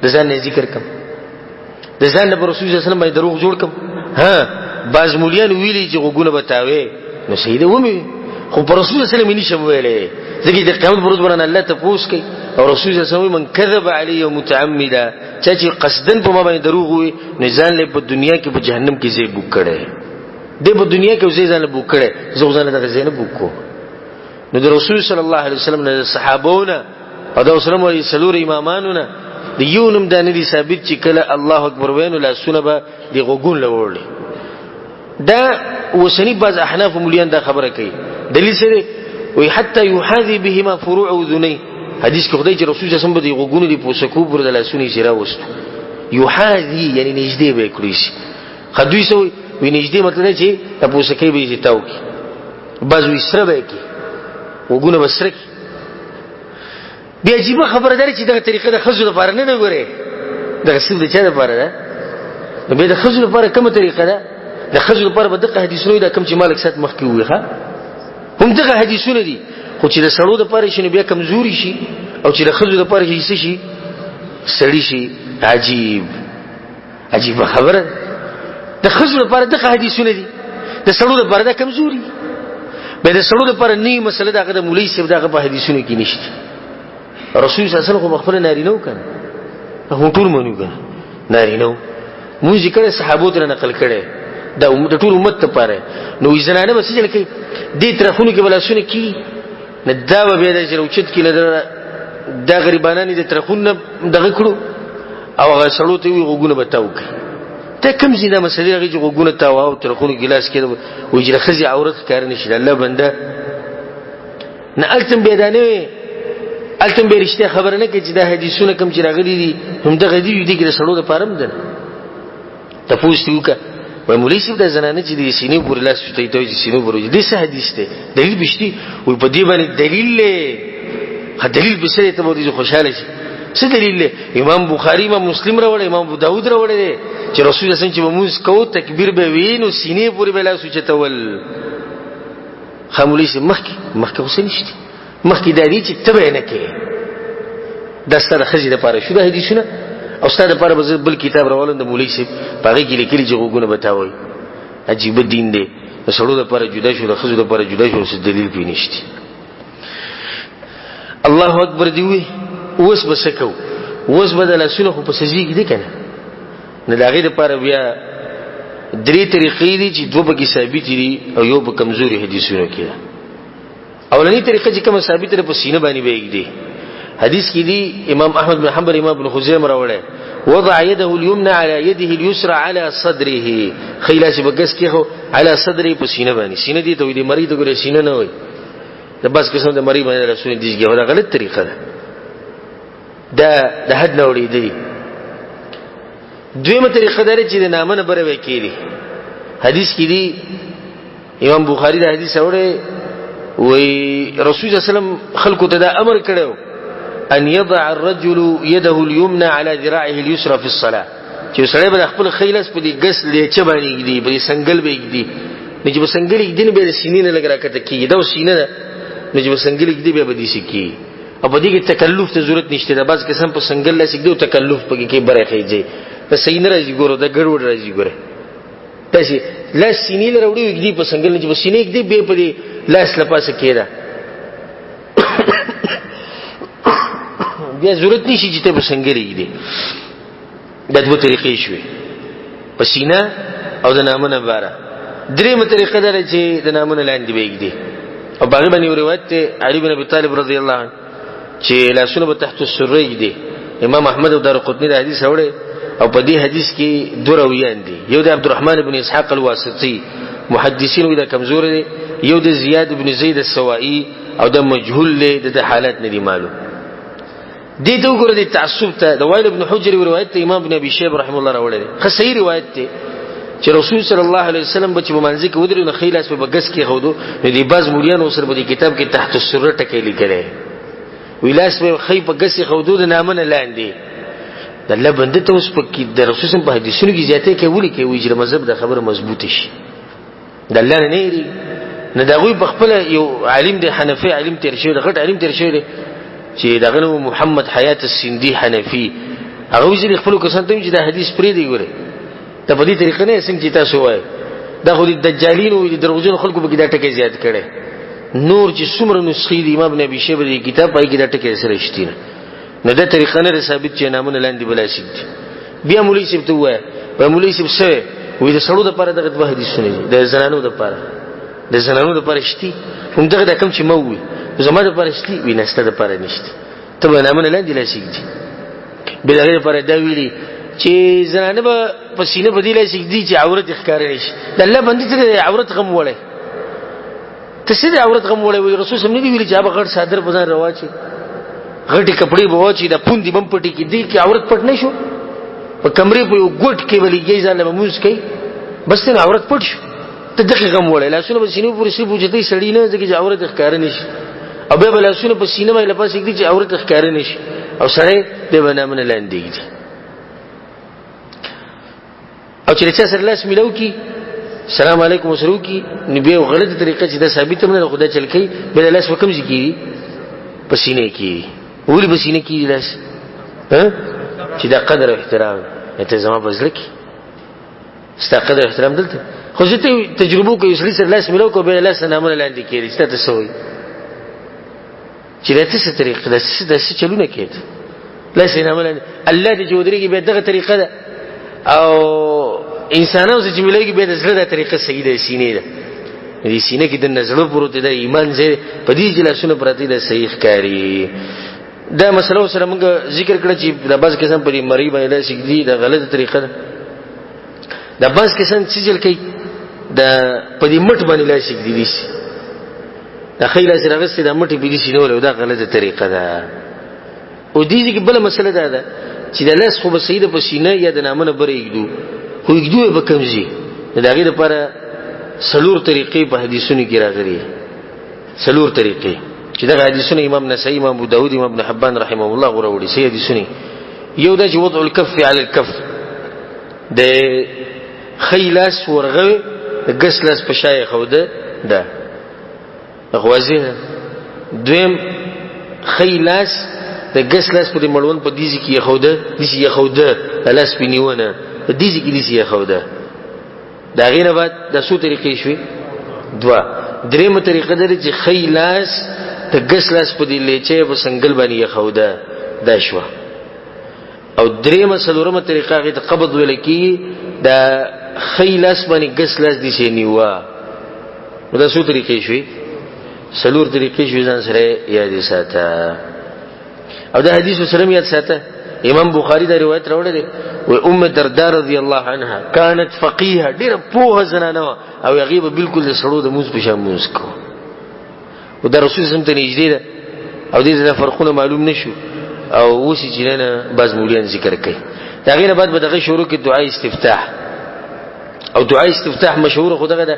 S1: د ځان نه ذکر کوم د ځان نه رسول الله صلی الله علیه وسلم باندې دروغ جوړ کوم ها باز مولیان ویلي چې غوګونه به تاوي نو سیده ومه خو پر رسول الله صلی الله علیه وسلم نشم ویلې ځکه د قیامت پر ورځ باندې الله ته پوښ کوي او رسول الله صلی الله علیه وسلم من کذب علی متعمدا چې قصدن په ما باندې دروغ وي نه ځان له په دنیا کې په جهنم کې ځای بوک کړي د په دنیا کې ځای ځان بوک کړي زه ځان له ځای نه بوکو نو د رسول صلی الله علیه وسلم نه صحابونه او د رسول الله سلور امامانو نه د یونم د ندی ثابت چې کله الله اکبر وینو لا سونه به دی غوګون لورلی دا وسنی باز احناف مليان دا خبره کوي دلیل سره وي حتى يحاذي بهما فروع اذني حدیث کې خدای چې رسول الله صلی الله علیه وسلم دی غوګون دی پوسکو پر د لاسونی شرا وست يحاذي یعنی نږدې به کړی شي خدوی سو وي نږدې مطلب چې تاسو کې به تاو کی باز وي سره به کی وګونه بسره کی بیا عجیب خبره ده چې دغه طریقه د خزو لپاره نه غوړي دغه څه د چا لپاره ده نو به د خزو لپاره کومه طریقه ده د خزو لپاره به دغه حدیثونه دا کوم چې مالک سات مخکې وي ښا هم دغه حدیثونه دي خو چې د سړو لپاره شي بیا کمزوري شي او چې د خزو لپاره شي سړی شي عجیب خبره د خزو لپاره دغه حدیثونه دي د سړو لپاره دا کمزوري به د سړو لپاره نه مسله دغه د مولوی صاحب دغه په حدیثونو کې نشته رسول صلی الله علیه وسلم خپل نارینه وکړه هغه ټول مونږ کړه نارینه مو ذکر صحابو ته نقل کړي دا د ټول امت ته پاره نو ځنانه بس چې لکه دې ترخونه کې بلاسونه کی نه دا به د چروچت کې نه دا غریبانانی د ترخونه دغه کړو او هغه سړو ته وی غوګونه بتاو کوي ته کوم زینا مسلې هغه چې غوګونه تاو او ترخونه ګلاس کې وجره خزي عورت کار نشي الله بنده نه التم بيدانه التم به رښتیا خبره نه کوي چې دا حدیثونه کوم چې راغلي دي هم دغه دي کې سړو د پارم ده تاسو یو کا و مولوی صاحب د زنانه چې د سینې پورې لاس شته ته چې سینې پورې دي څه حدیث ته دلیل بشتي وي په دې باندې دلیل له دلیل به سره ته مو خوشاله شي څه دلیل له امام بخاری امام مسلم راوړل امام ابو داود راوړل چې رسول الله صلی الله علیه وسلم چې موږ کو تکبیر به وینو سینې پورې به لاس چتول خامولی صاحب مخکې حسین شتي مخکې دا دي چې تبه نه کې دا ستاسو خزي د پاره شو د حدیثونه او ستاسو لپاره به بل کتاب راولم د مولوی صاحب پاره کې لیکلي چې وګونه بتاوي عجیب دین دی د سړو لپاره جدا شو د خزو لپاره جدا شو څه دلیل پې نشته الله اکبر دی وي اوس بسکو اوس بدل سونه خو په سجدي کې دي کنه نه دا غیر لپاره بیا درې طریقې دي چې دوه به ثابت دي او یو په کمزوري حدیثونو کې اولنی طریقه چې کوم ثابت ده په سینه باندې وایي دي حدیث کې دي امام احمد بن حنبل امام ابن خزیمه راوړل وضع يده اليمنى على يده اليسرى على صدره خیلاس بغس کې هو على صدره په سینه باندې سینه دي ته وي مریض ګره سینه نه وي د بس قسم د مریض باندې رسول دیږي دا غلط طریقه ده د حد نه وړي دي دویمه طریقه ده چې د نامه نه بره وکړي حدیث کې دي امام بخاری دا حدیث اوري وی رسول الله صلی الله علیه وسلم خلقو ته دا امر کړو ان يضع الرجل يده اليمنى على ذراعه اليسرى في الصلاه چې سړی به خپل خیلس په دې غس لچ باندې دی په سنگل به دی نه چې په سنگل کې دین به سینې نه لګرا کته کی دا سینې نه چې په سنگل کې دی به دي سکی او په دې کې تکلف ته ضرورت نشته دا بس قسم په سنگل لاسک دی تکلف پکې کې بره خېږي په سینې راځي ګورو دا ګډوډ راځي ګوره تاسو لاس سینې لروړي کې په سنگل نه چې په سینې کې دی به په دې لاس لپاسه کېده بیا ضرورت نشي چې ته په سنگل کې دی دا دوه طریقې شوي پسینه او د نامه باره درېمه طریقه ده چې د نامه لاندې وېږي او باغ باندې روایت ته علي بن ابي طالب رضی الله عنه چې لاسونه به تحت السرې دي امام احمد او دارقطني دا حدیث اوري او په دې حدیث کې دوه روایان دي یو د عبدالرحمن بن اسحاق الواسطي محدثین وی دا کمزور دي یو د زیاد بن زید السوائي او د مجهول له د حالات نه دي معلوم دي ته وګوره د تعصب ته د وائل بن حجر روایت ته امام ابن ابي شيبه رحم الله راوړل خو صحیح روایت ته چې رسول صلی الله علیه وسلم بچ په منځ کې ودرې نو خیلاس په بغس کې خودو نو دی باز مولیانو سره په کتاب کې تحت السره ټکی لیکلی ویلاس په خی په غس خودو د نامه نه لاندې د الله بنده ته اوس په کې د رسول په حدیثونو کې زیاته کې ولي کې ویجره مذهب د خبره مضبوط شي د الله نه نېری نه دا غوي بخپل یو عالم دی حنفي عالم تیر شوی د غټ عالم تیر شوی چې دغه محمد حیات السندي حنفي هغه ویل خپل کسان ته چې دا حدیث پرې دی ګوره ته په دې طریقه نه څنګه چې تاسو وایي دا خو د دجالین او د دروغجن خلکو په کې دا ټکی زیات کړي نور چې څومره نسخې دی امام ابن شیبه دی کتاب پای کې دا ټکی سره شتینه نه دا طریقه نه ثابت چې نامونه لاندې بلا شي بیا مولوی صاحب ته وایي په مولوی صاحب سره وې د سړو د پاره دغه دوه حدیثونه دي د زنانو د پاره شتي هم دغه کم چې مو وي زما د پاره شتي ویناسته د پاره نشته ته به نامونه لاندې لا شي به دغه لپاره دا ویلي چې زنانه به پسینه بدیله شي دي چې عورت ښکار نشي د الله باندې ته عورت غم وړي ته څه د عورت غم وړي رسول صلی الله علیه وسلم ویلي چې هغه غړ صادر بزن رواچي غټي کپڑے به واچي د پوندې بم پټي کې دي چې عورت پټ نه شو په کمرې په یو ګټ کې ولېږي ځان له موږ کوي بس ته عورت پټ شو ته دغه غم وړي لاسونه به سینې پورې سي پوجتې سړی نه ځکه چې عورت ښکار نشي او به لاسونه په سینې باندې لپاسې دي چې عورت ښکار نشي او سړی به بنامن لاندې دي او چې چا سره لاس ملو کی سلام علیکم وسرو کی نبی او غلطه طریقه چې دا ثابت نه خدای چل کوي بل لاس وکم ځکی پسینه کی ولی پسینه کی لاس چې دا قدر احترام ته زما بزل کی ستا قدر احترام دلته خو زه ته تجربه کوي سړي سره لاس ملو کو به لاس نه مل لاندې کیږي ستاسو سوې چې راته څه طریقه ده څه چلونه کېد لاس نه مل الله دې جوړي کې به دغه طریقه ده او انسانانو چې ملایږي به د زړه د طریقه صحیح ده سینې ده دې سینې کې د نظر پروت ده ایمان زه په دې جلسونه پرتی ده صحیح کاری دا مسله سره موږ ذکر کړ چې د باز قسم په مری باندې سګدي د غلطه طریقه ده د باز قسم چې جل کوي د په دې مټ باندې لا سګدي دي د خیله سره غسه د مټ په دې سینول دا غلطه طریقه ده او دې کې بل مسله ده چې د لاس خو به سید په سینه یا د نامه بره یګدو خو یګدو به کمزي دا غیر لپاره سلور طریقې په حدیثونو کې راغلي سلور طریقې چې دا حدیثونه امام نسائی امام ابو داود امام ابن حبان رحمه الله غوړي سي حدیثونه یو د وضع الكف على الكف د خیلاس ورغه غسلاس په شای خوده ده غوازه دویم خیلاس د ګس لاس په مړون په دیزي کې یخوده لاس پنیونه په دیزي کې دیزي یخوده. دا غینه بعد د څو طریقې شوي دوا. درېمه طریقه ده چې خیلاس د ګس لاس په دی لیچې په سنگل باندې یخوده دا شو. او درېمه څلورمه طریقه غي ته قبض ویل کی دا خیلاس باندې ګس لاس دي شي نیوا. دا څو طریقې شوي څلور طریقې شوي ځان سره یاد ساته. او دا حدیث سره یاد ساته. امام بخاری دا روایت راوړی دی و ام درداء رضی الله عنها كانت فقيهه ډیره پوهه زنانه او یغیب بالکل د سړو د موز په شان موز کو. او دا رسول سم ته نږدې ده او دې فرقونه معلوم نشو او وسی چې نه باز مولیان ذکر کوي. دا غینه بعد به دغه شروع کې دعای استفتاح او دعای استفتاح مشهور خدغه ده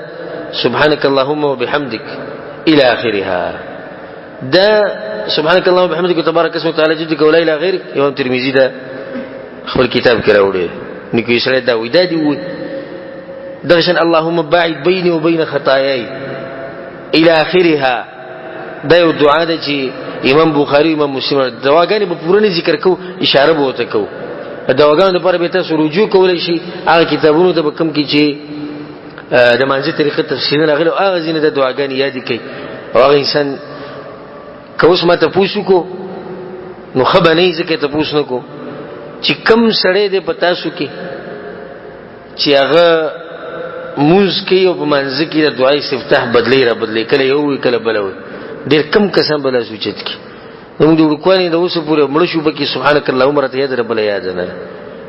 S1: سبحانك اللهم وبحمدك الى اخرها. دا سبحانك اللهم وبحمدك وتبارك اسمك وتعالى جدك ولا اله غيرك امام ترمذی دا خپل کتاب کې راوړي نو کې سره دا ودا دی و دغشن اللهم باعد بيني وبين خطاياي الى اخرها. دا یو دعا ده چې امام بخاری امام مسلم دواګانې په پوره ذکر کو اشاره به وته کو. دواګانو لپاره به تاسو رجوع کولای شي هغه کتابونو ته کم کې چې د مانځي طریقه تفسیر راغلو هغه ځینې د دعاګانې یاد کړئ. او هغه انسان کوس ما ته پوښتنه کو نو خبر نه ځکه ته پوښتنه کو چې کم سړی دې پتا شو کې چې هغه موز کې او په منځ کې د دعای استفتاح بدلی کله یو کله بلوي ډېر کم کسان بل سوچت کې موږ د وکوالي د اوسه پورې مړ شو پکې سبحانك اللهم رته یاد رب یاد نه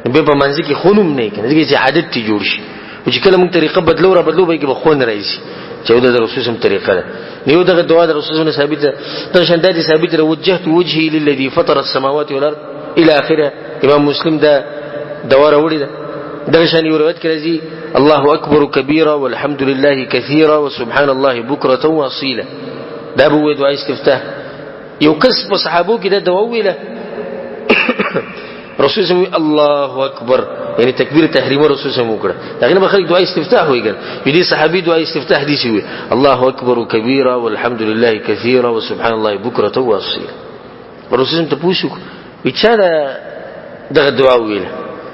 S1: به په منځ کې خونم نه کنه چې عادت تی جوړ شي چې کله موږ طریقه بدلو به کې به خون راځي چې د رسول سم طریقه ده. نیو دغه دعا د رسول سم ثابت ده شندادي ثابت ده وجهت وجهي للذي فطر السماوات والارض الى اخره. امام مسلم ده دوا راوړي ده دغه شان یو روایت کې راځي الله اکبر کبیرا والحمد لله كثيرا وسبحان الله بكره واصيلا. دا به دعا استفتاح. یو کس په صحابو کې دا دوا ویله رسول سم الله اکبر یعنی تکبیر تحریم رسول سم وکړه دغه نه خلک دعا استفتاح ویل. دې صحابي دعا استفتاح دي شي الله اکبر کبیرا والحمد لله كثيرا وسبحان الله بكره واصيلا. رسول سم ته پوښتنه وکړه دغه دعا ویله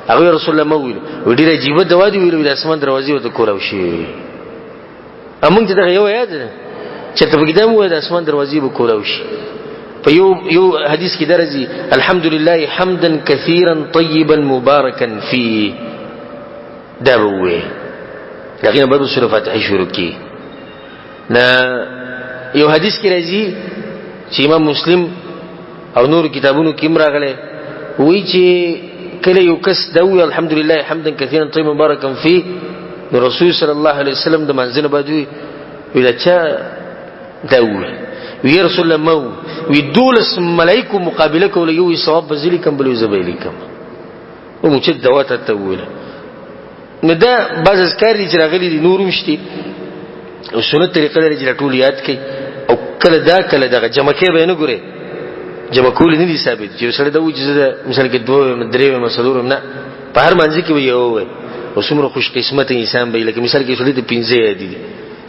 S1: هغه رسول الله مو ویل ډیره عجیب دوا دی ویل د اسمان دروازې وته کولاو شي. امون ته دغه یو یاد چې ته بګدام وای د اسمان دروازې به کولاو شي. په یو حدیث کې درځي الحمد لله حمدا كثيرا طيبا مباركا فيه. دا وې دغه په سورۃ فاتحه شروع کی نه یو حدیث کې راځي چې امام مسلم او نور کتابونو کې راغله وی چې کله یو کس دوی الحمدلله حمدا كثيرا طيبا مباركا فيه رسول صلی الله علیه وسلم د منځنه باندې ویل چې دوی وی رسول الله مو وی دولس ملائکه مقابله کوله یو ثواب بذلی کم بل زبیلیکم او مو چې دوات ته ویل نو دا بعض اذکار دي چې راغلي دي نورم شتي او سنت طریقه لري چې ټول یاد کړي او کله دا کله دا جمع کې به نه ګوري جمع کول نه دي ثابت چې سره دا وجه مثلا کې دوه درې مسلور نه په هر منځ کې یو وي او څومره خوش قسمت انسان به لکه مثال کې سړي ته 15 دي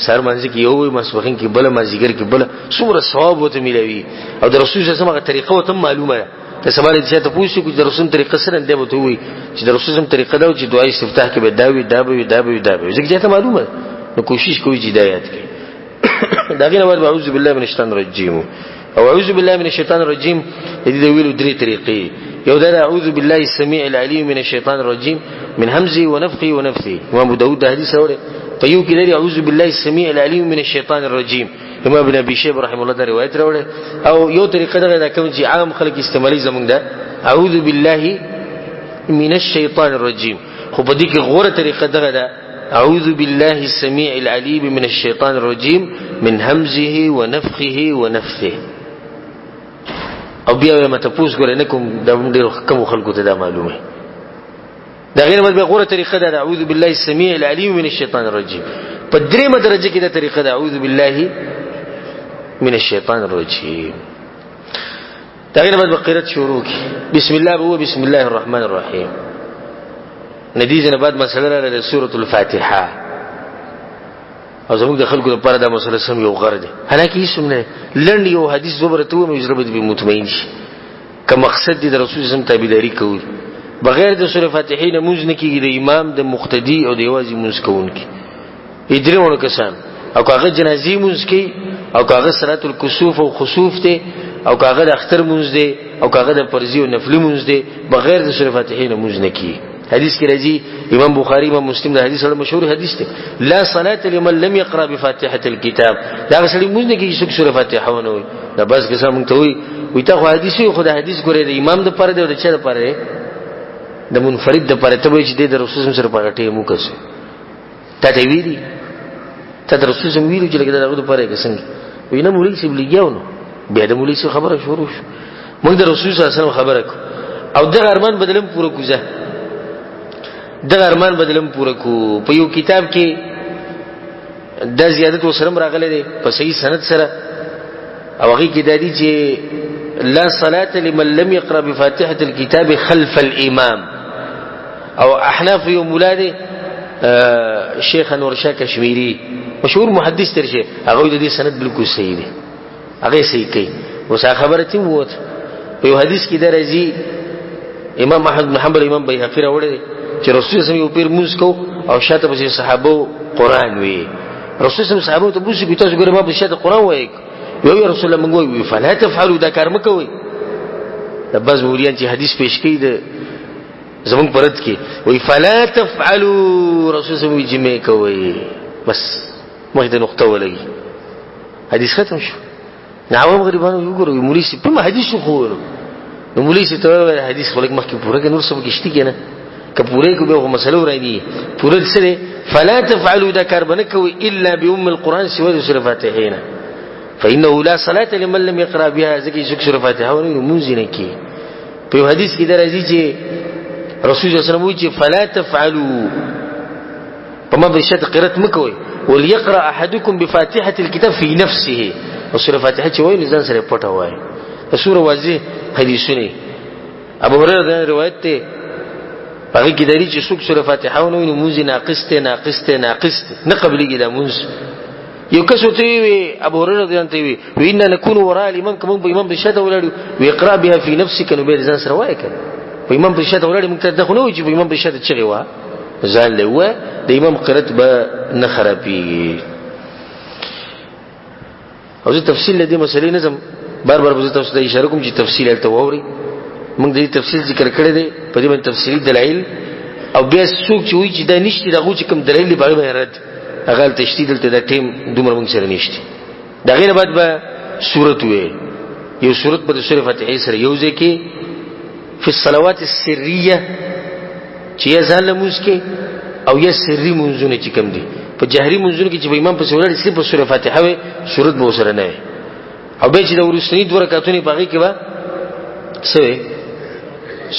S1: سر منځ کې یو وي مسوخین کې بل مازیګر کې بل څومره ثواب وته ملوي او د رسول صلی الله علیه وسلم طریقه وته معلومه ده. که سوال دې ته پوښتنه کوي د رسول طریقه سره دی وته وي چې د رسول صلی طریقه دا چې دعای استفتاح کې به داوي ځکه ته معلومه نو کوشش کوي چې هدایت کوي. دا غیر اول اعوذ بالله من الشیطان الرجیم او اعوذ بالله من الشیطان الرجیم دې د ویلو درې طریقې. یو دا اعوذ بالله السميع العليم من الشیطان الرجیم من همزه ونفخه ونفثه. امام داود دا حدیث اوره فیو کې دی اعوذ بالله السميع العليم من الشیطان الرجیم. امام ابن ابي شيبه رحمه الله دا روایت راوړي. او یو طریقه دا کوم چې عام خلک استعمالي زمونږ دا اعوذ بالله من الشیطان الرجیم. خو په دې کې غوره طریقه دا اعوذ بالله السميع العليم من الشيطان الرجيم من همزه ونفخه ونفثه. او بیا ما تاسو ګورئ نه کوم د ډېر کوم خلکو ته دا معلومه دا غیر مطلب غوره طریقه ده اعوذ بالله السميع العليم من الشيطان الرجيم. په درېمه درجه کې دا طریقه ده اعوذ بالله من الشيطان الرجيم. دا غیر مطلب قرات شروع کی بسم الله هو بسم الله الرحمن الرحيم. ندیجه نه بعد مسله لري سوره الفاتحه او زموږ د خلکو لپاره دا مسله سم یو غرض دی. حالکه هیڅ نه لنډ یو حدیث وبرته و مې زړه به مطمئن شي که مقصد دی د رسول الله تابعداري کول بغیر د سوره فاتحه نه مونږ نه کیږي، د امام د مقتدی او د یوازې مونږ کوونکی ادریونه کسان او کاغه جنازي مونږ کی او کاغه صلات الکسوف او خسوف ته او کاغه د اختر مونږ دی او کاغه د فرضي او نفلي مونږ دی بغیر د سوره فاتحه نه مونږ نه کی. حدیث کې راځي امام بخاری امام مسلم دا حدیث سره مشهور حدیث دی لا صلاه لمن لم يقرأ بفاتحه الكتاب. دا سړي مونږ نه کی چې سوره فاتحه ونه وي دا بس که مونږ ته وي ته حدیث یو خدای حدیث ګورې د امام د پاره دی او د چا د پاره دی د منفرد د پاره ته وي چې د رسول الله سره پاګټې مو کسه ته دی ویلي ته د رسول الله ویلو چې لګیدا دغه د پاره کې څنګه وینه مولوی سی بلیګاو نو بیا د مولوی سی خبره شروع شو موږ د رسول الله صلی الله علیه وسلم خبره کو او دغه ارمان بدلم پوره کوزه دغه ارمان بدلم پوره کو په یو کتاب کې د زیادت وسلم راغله دي په صحیح سند سره او هغه کې د دې چې لا صلاة لمن لم يقرأ بفاتحة الكتاب خلف الإمام او احناف یو مولاده شیخ انور شاه کشمیری مشهور محدث ترشه هغه د دې سند بالکل صحیح دی هغه صحیح کوي وسه خبره تی ووت په یو حدیث کې درځي امام احمد بن حنبل امام بیهقی راوړی چې رسول الله یو پیر موږ کو او شاته به صحابه قران وی رسول الله صحابه ته بوسي تاسو ګره ما به شاته قران وای یو رسول الله موږ وی فلا تفعلوا دا کار مکوئ د باز مولیان چې حدیث پیش کړي د زمون پرد کې وی فلا تفعلوا رسول الله وی جمع کوي بس مخ د نقطه ولګي حدیث ختم شو. عوام غریبانو یو ګورو مولوی سي په حدیث خو نو مولوی سي ته حدیث خلک مخ کې پوره کې نور څه کېشتي کنه که پوره کې به مسله ورایي پوره سره فلا تفعلوا دا کار بنه کوي الا بام القران سوى سوره فاتحه فانه لا صلاه لمن لم يقرأ بها ذکر سوره فاتحه ونه منځنه کې په حدیث کې درځي چې رسول الله صلی الله علیه وسلم فلا تفعلوا فما بشد قرات مکوي وليقرأ احدكم بفاتحه الكتاب في نفسه سوره فاتحه چې وایي ځان سره پټه وایي سوره واضح حدیثونه ابو هريره روایت ته هغه کې دایي چې څوک سوره فاتحه ونه ویني موزي ناقص ته نه قبليږي د موز یو کس ته وی ابو هريره ځان ته وی وینا نكون وراء الامام کوم په امام بشاده ولړو ويقرا بها في نفسك نو به ځان سره وایي کنه په امام بشاده ولړو موږ ته دغه نو چې په امام بشاده چغي وا ځان له و د امام قرات به نه خرابي او زه تفصیل دې مسلې نظم بار به تاسو ته اشاره کوم چې تفصیل الته ووري موږ دې تفصیل ذکر کړی دی په دې باندې تفصیلی دلایل او بیا څوک چې وایي چې دا نشته دغه چې کوم دلایل به به رد هغه تشدید دلته د ټیم دومره موږ سره نشته دا غیر بعد به سورۃ وي یو سورۃ په سورۃ فاتحه سره یو ځکه په الصلوات السریه چې ځان لموس کې او یا سری منځونه چې کوم دي په جهري منځونه کې چې امام په سورۃ سره په سورۃ فاتحه وي سورۃ به سره نه وي او به چې د ورسنی دوه رکعاتونه باقي کې به سوي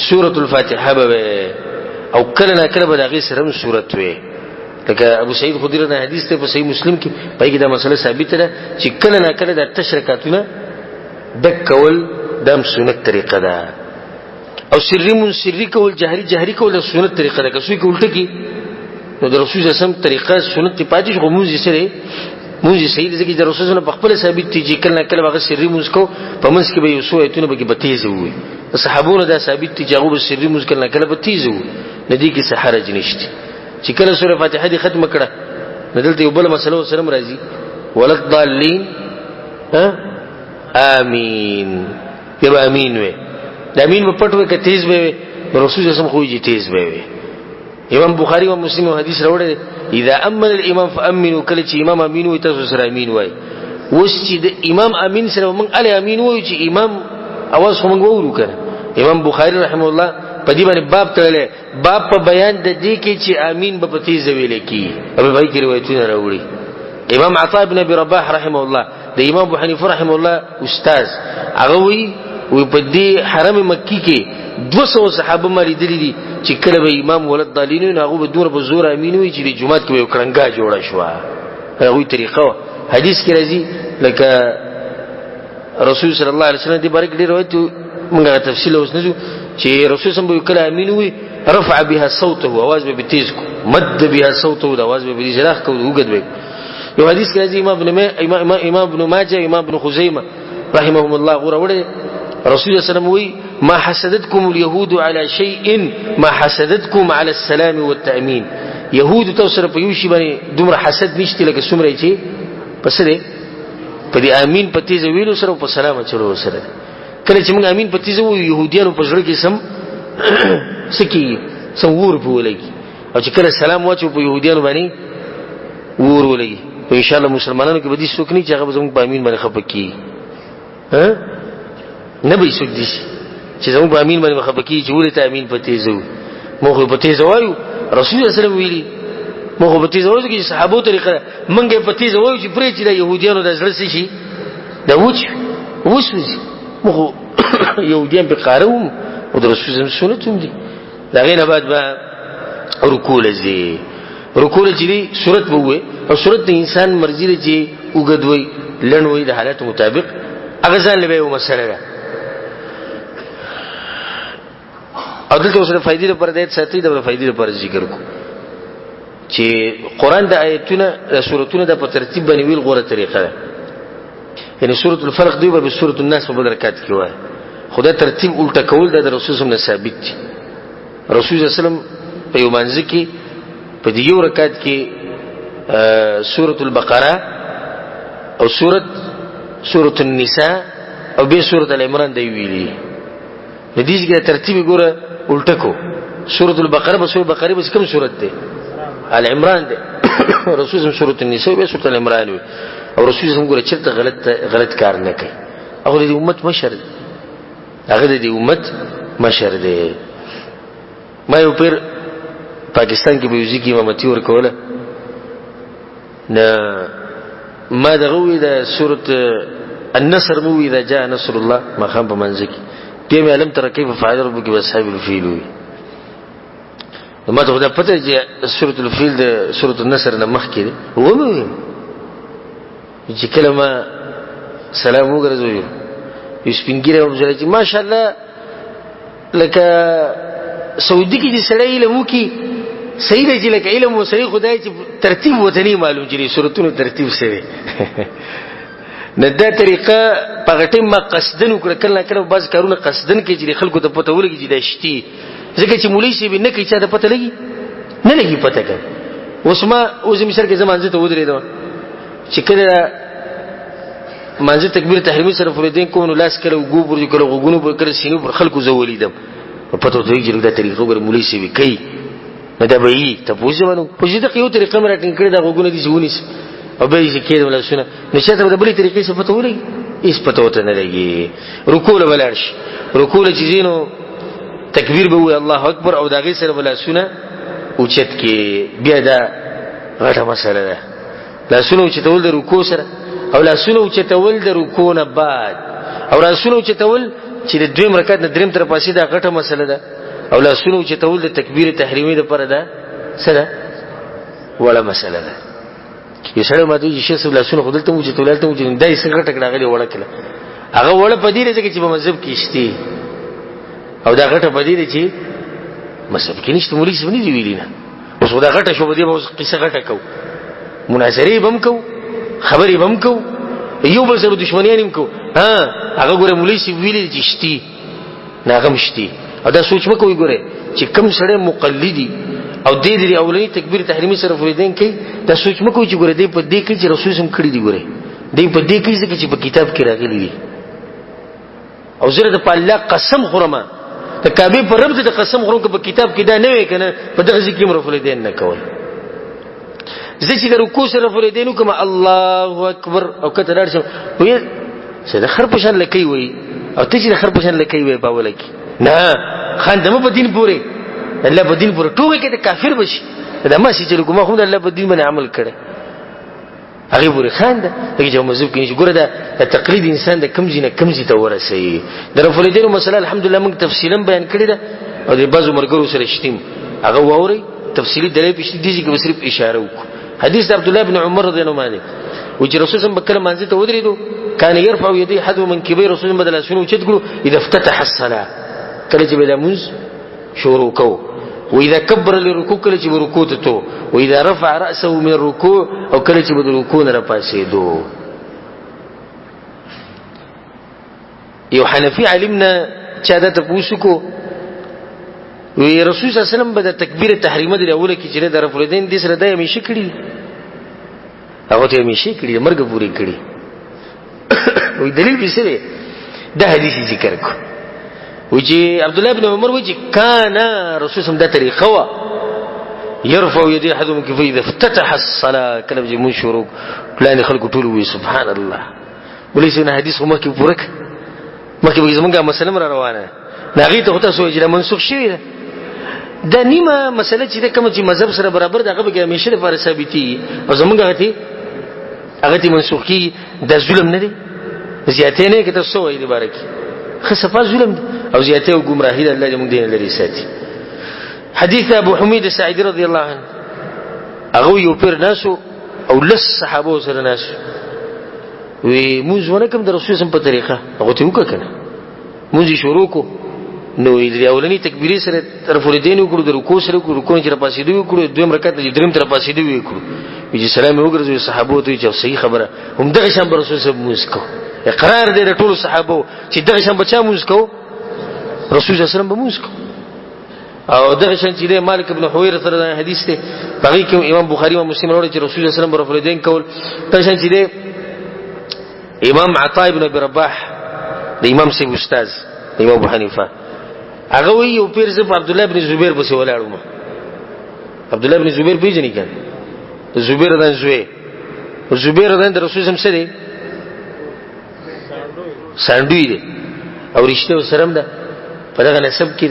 S1: سورۃ الفاتحه به او کله نه کله به دغه سره سورۃ وي لکه ابو سعید خدری نه حدیث ته په صحیح مسلم کې پای کې دا مسله ثابت ده چې کله نه کله د تشریکاتونه د کول د سنت طریقه ده او سری کول جهري کول د سنت طریقه ده که څوک الټه کی نو د رسول الله سم طریقه سنت پاتې شو موږ سره موږ صحیح ځکه د رسول الله په خپل ثابت دي چې کله نه کله هغه سری موږ کو په منځ کې به یو څو ایتونه به کې بتیز وي صحابونو دا ثابت دي چې هغه به سری موږ کله نه کله بتیز وي ندی کې سحرج نشته چې کله سوره فاتحه دې ختم کړه ندلته یو بل مسله سره راځي ولک ضالین امين یبا امين وي د امين په پټو کې تیز به رسول الله سم خوږي تیز به امام بخاری او مسلم حدیث راوړل اذا امن الامام فامنوا کله چې امام امین وي تاسو سره امین وای وس چې د امام امین سره موږ علي امین وای چې امام اواز موږ وورو کړه امام بخاری رحم الله په دې باندې باب تړلې باب په بیان د دې کې چې امین په تیز ویل کی ابو بکر روایتونه راوړي امام عطاء ابن ابي رباح رحم الله د امام ابو حنیفه رحم الله استاد هغه وی په دې حرم مکی کې 200 صحابه مالي دي چې کله به امام ولد دالین هغه به دور په زور امین وي چې د جمعات کې یو کرنګا جوړه شو هغه طریقه حدیث کې راځي لکه رسول صلی الله علیه وسلم دې بارک دې روایت موږ تفصیل اوس نه چې رسول صلی الله علیه وسلم کله امین وي رفع بها صوته आवाज به تیز کو مد بها صوته आवाज به دې جراح کو وګد وي یو حدیث کې راځي امام ابن ماجه امام ابن خزیمه رحمهم الله غوړه رسول الله صلی الله علیه وسلم وی ما حسدتكم اليهود على شيء ما حسدتكم على السلام والتأمين. يهود توسر په یو شی باندې دومره حسد نشته لکه څومره چې پس دې په دې امین په تیز ویلو سره په سلام چلو سره. کله چې موږ امین په تیز وو يهوديانو په ژړ کې سم سکی سم ور په ولګي او چې کله سلام واچو په يهوديانو باندې ور ولګي. ان شاء الله مسلمانانو کې به دې څوک نه چې هغه زموږ په امین باندې خپکی نه به څوک دي چې زموږ په امین باندې خپکی چې ولې ته امین په تیز وو موږ په تیز وایو. رسول الله صلی الله علیه وسلم ویلي موږ په تیز وایو چې صحابو طریقه موږ په تیز وایو چې پرې چې د يهوديانو د زړه شي دا وڅ موږ يهوديان په قاروم او د رسول الله سنت هم دي. دا غینه بعد به رکوع لذي رکوع چې صورت وې او صورت د انسان مرزي لري چې وګدوي لنوي د حالت مطابق هغه ځان له یو مسله ده. او دلته اوسه فائدې لپاره د ساتي د فائدې لپاره ذکر کو چې قران د آیتونه د سوراتونو د په ترتیب باندې ویل غوړه طریقه ده. یعنی سورۃ الفلق دی او سورۃ الناس په برکات کې وایي خدای ترتیب الټا کول د رسول صلی الله علیه وسلم ثابت دي. رسول صلی الله علیه وسلم په یو منځ کې په دې یو رکعت کې سورۃ البقره او سورۃ النساء او به سورۃ العمران دی ویلي. د دې کې ترتیب ګوره الټا کو سورۃ البقره به سورۃ البقره به کوم سورۃ ده العمران ده رسول الله سورۃ النساء به سورۃ العمران او رسول الله ګوره چرته غلط کار نه کوي. هغه د امت مشر دی هغه د امت مشر دی. ما یو پیر پاکستان کې به یوزي کې امامتي ورکوله نه ما دغه د سورۃ النصر مو اذا جاء نصر الله ما خام په منځ کې دې مې علم تر کیف فعل ربک واصحاب الفیل وي. ما ته دا پته چې سورۃ الفیل د سورۃ النصر نه مخ کې و مې چې کلمه سلام وګرځوي سپینګیره وبځل چې ماشاءالله لکه سعودي کې چې سړی علم وکي صحیح دی چې لکه علم وسري خدای چې ترتیب وطني معلوم چې سورتونو ترتیب سره نه دا طریقه په غټه ما قصدن وکړه کله کله بعض کارونه قصدن کې چې خلکو ته پته ولګي چې دا شتي ځکه چې مولوی شي نه کوي چې دا پته لګي نه لګي پته کوي. اوس مشر کې زمانځ ته ودرېدم چې کله منځ تکبیر تحریمی سره فریدین کو نو لاس کړه وګو پر کړه وګونو پر کړه سینو پر خلکو زولیدم په پته دوی چې دا طریقه ور مولوی شي کوي نه دا به یې ته پوښتنه په دې ته یو طریقه مې راټینګ کړی دا وګونه دي ژونیس او به یې کېده ولا شنو نشته د بلې طریقې څخه پته ولګي هیڅ پته وته نه لګي. رکوع ولرش رکوع چې زینو تکبیر به وي الله اکبر او دا غي سره ولا شنو اوچت کې بیا دا غټه مسله ده لا شنو چې تول د رکوع سره او لا شنو چې تول د رکوع نه بعد او لا شنو چې تول چې د دویم رکعت نه دریم تر پاسې دا غټه مسله ده او لا شنو چې تول د تکبیر تحریمی لپاره ده سره ولا مسله ده. یو سره ما دوی چې څه لا شنو خدلته مو چې تولالته مو چې دای څنګه غټه راغلی وړه کله هغه وړه پدې لري چې په مذهب کې شتي او دا غټه پدې لري چې مذهب کې نشته مولوی څه نه دی ویلی نه اوس دا غټه شو بده اوس قصه غټه کو مناظره بم کو خبرې بم کو یو بل سره دښمنیان هم کو هغه ګوره مولوی څه ویلی چې شتي ناغم شتي او دا سوچ مکوې ګوره چې کم سره مقلدي او دې دې اولنی تکبیر تحریمی سره فریدین کوي دا سوچ مکوې چې ګوره دې په دې کې چې رسول سم کړی دی ګوره دې په دې کې چې په کتاب کې راغلي دي او زره د الله قسم خورما د کعبه پر رب ته قسم خورم چې په کتاب کې دا نه وي کنه په دغه ځکه مر فریدین نه کوي. زه چې د رکوع سره فریدین کوم الله اکبر او کته راځم وې چې د خر پشان لکې وي او ته چې د خر پشان لکې وي په ولکې نه خاندمه په دین پورې الله په دین پورې ټوګه کې د کافر بشي دا ما چې کومه خو د الله په دین باندې عمل کړي هغه پورې خاند هغه چې مذهب کې ګوره دا تقلید انسان د کمزینه کمزې ته ورسي د رفلیدین مسله الحمدلله موږ تفصیلا بیان کړی دا او د بعضو مرګرو سره شتیم هغه ووري تفصیلی دلیل پېښ دي چې صرف اشاره وکړو. حدیث عبد الله بن عمر رضی الله عنه و چې رسول الله بکله منځ ته ودرېدو کان يرفع يديه حد من كبير رسول بدل شنو چت ګلو اذا افتتح الصلاه کله چې بل منز شروع کو واذا كبر للركوع کله چې رکوع ته تو واذا رفع راسه من الركوع او کله چې د رکوع نه راپاسېدو. یو حنفي علمنا چې دا تاسو کو وی رسول صلی الله علیه وسلم به د تکبیر تحریمه د اوله کې چې د رفع الیدین د سره د همیشه کړی هغه ته همیشه کړی مرګ پوری کړی. وی دلیل به څه ده حدیث ذکر کو وی چې عبد الله ابن عمر وی چې کان رسول صلی الله علیه وسلم د طریقه وا يرفع يديه احدهم كيف اذا افتتح الصلاه کله چې مون شروع پلان خلق ټول وی سبحان الله ولې څنګه حدیث هم کې پورک مکه به زمونږه مسله مر روانه ناغي ته تاسو چې منسوخ شوی ده دا نیمه مسله چې کوم چې مذهب سره برابر دغه به همیشه لپاره ثابتي او زمونږه هغه ته منسوخ کی د ظلم نه دی زیاته نه کې تاسو وایي مبارک خصفه ظلم دی او زیاته او گمراهی ده الله دې موږ دین لري ساتي. حدیث ابو حمید الساعدی رضی الله عنه هغه یو پیر ناسو او لس صحابه سره ناسو وی موږ ونه کوم د رسول الله په طریقه هغه ته وکړه موږ شروع کو نو د اولنی تکبیره سره طرف الیدین وکړو د رکوع سره وکړو رکوع چې راپاسېدو وکړو دویم رکعت چې دریم تر پاسېدو وکړو چې سلام وګرځي صحابه ته چې صحیح خبره هم دغه شان رسول الله موږ کو اقرار دې د ټولو صحابه چې دغه شان بچا موږ کو رسول الله صلی الله علیه وسلم موږ کو او دغه شان چې مالک ابن حویرث سره حدیث ته باقي کوم امام بخاری او مسلم وروړي چې رسول الله صلی الله علیه وسلم رفع الیدین کول دغه شان چې امام عطاء ابن ابي رباح د امام سیب استاد امام ابو حنیفه هغه وی یو پیر زف عبد الله ابن زبیر بس ولاړو عبد الله ابن زبیر پیژنې کړه زبیر دان زوی زبیر دان رسول الله سره ساندوی دی او رشته سرم ده په دغه نسب کې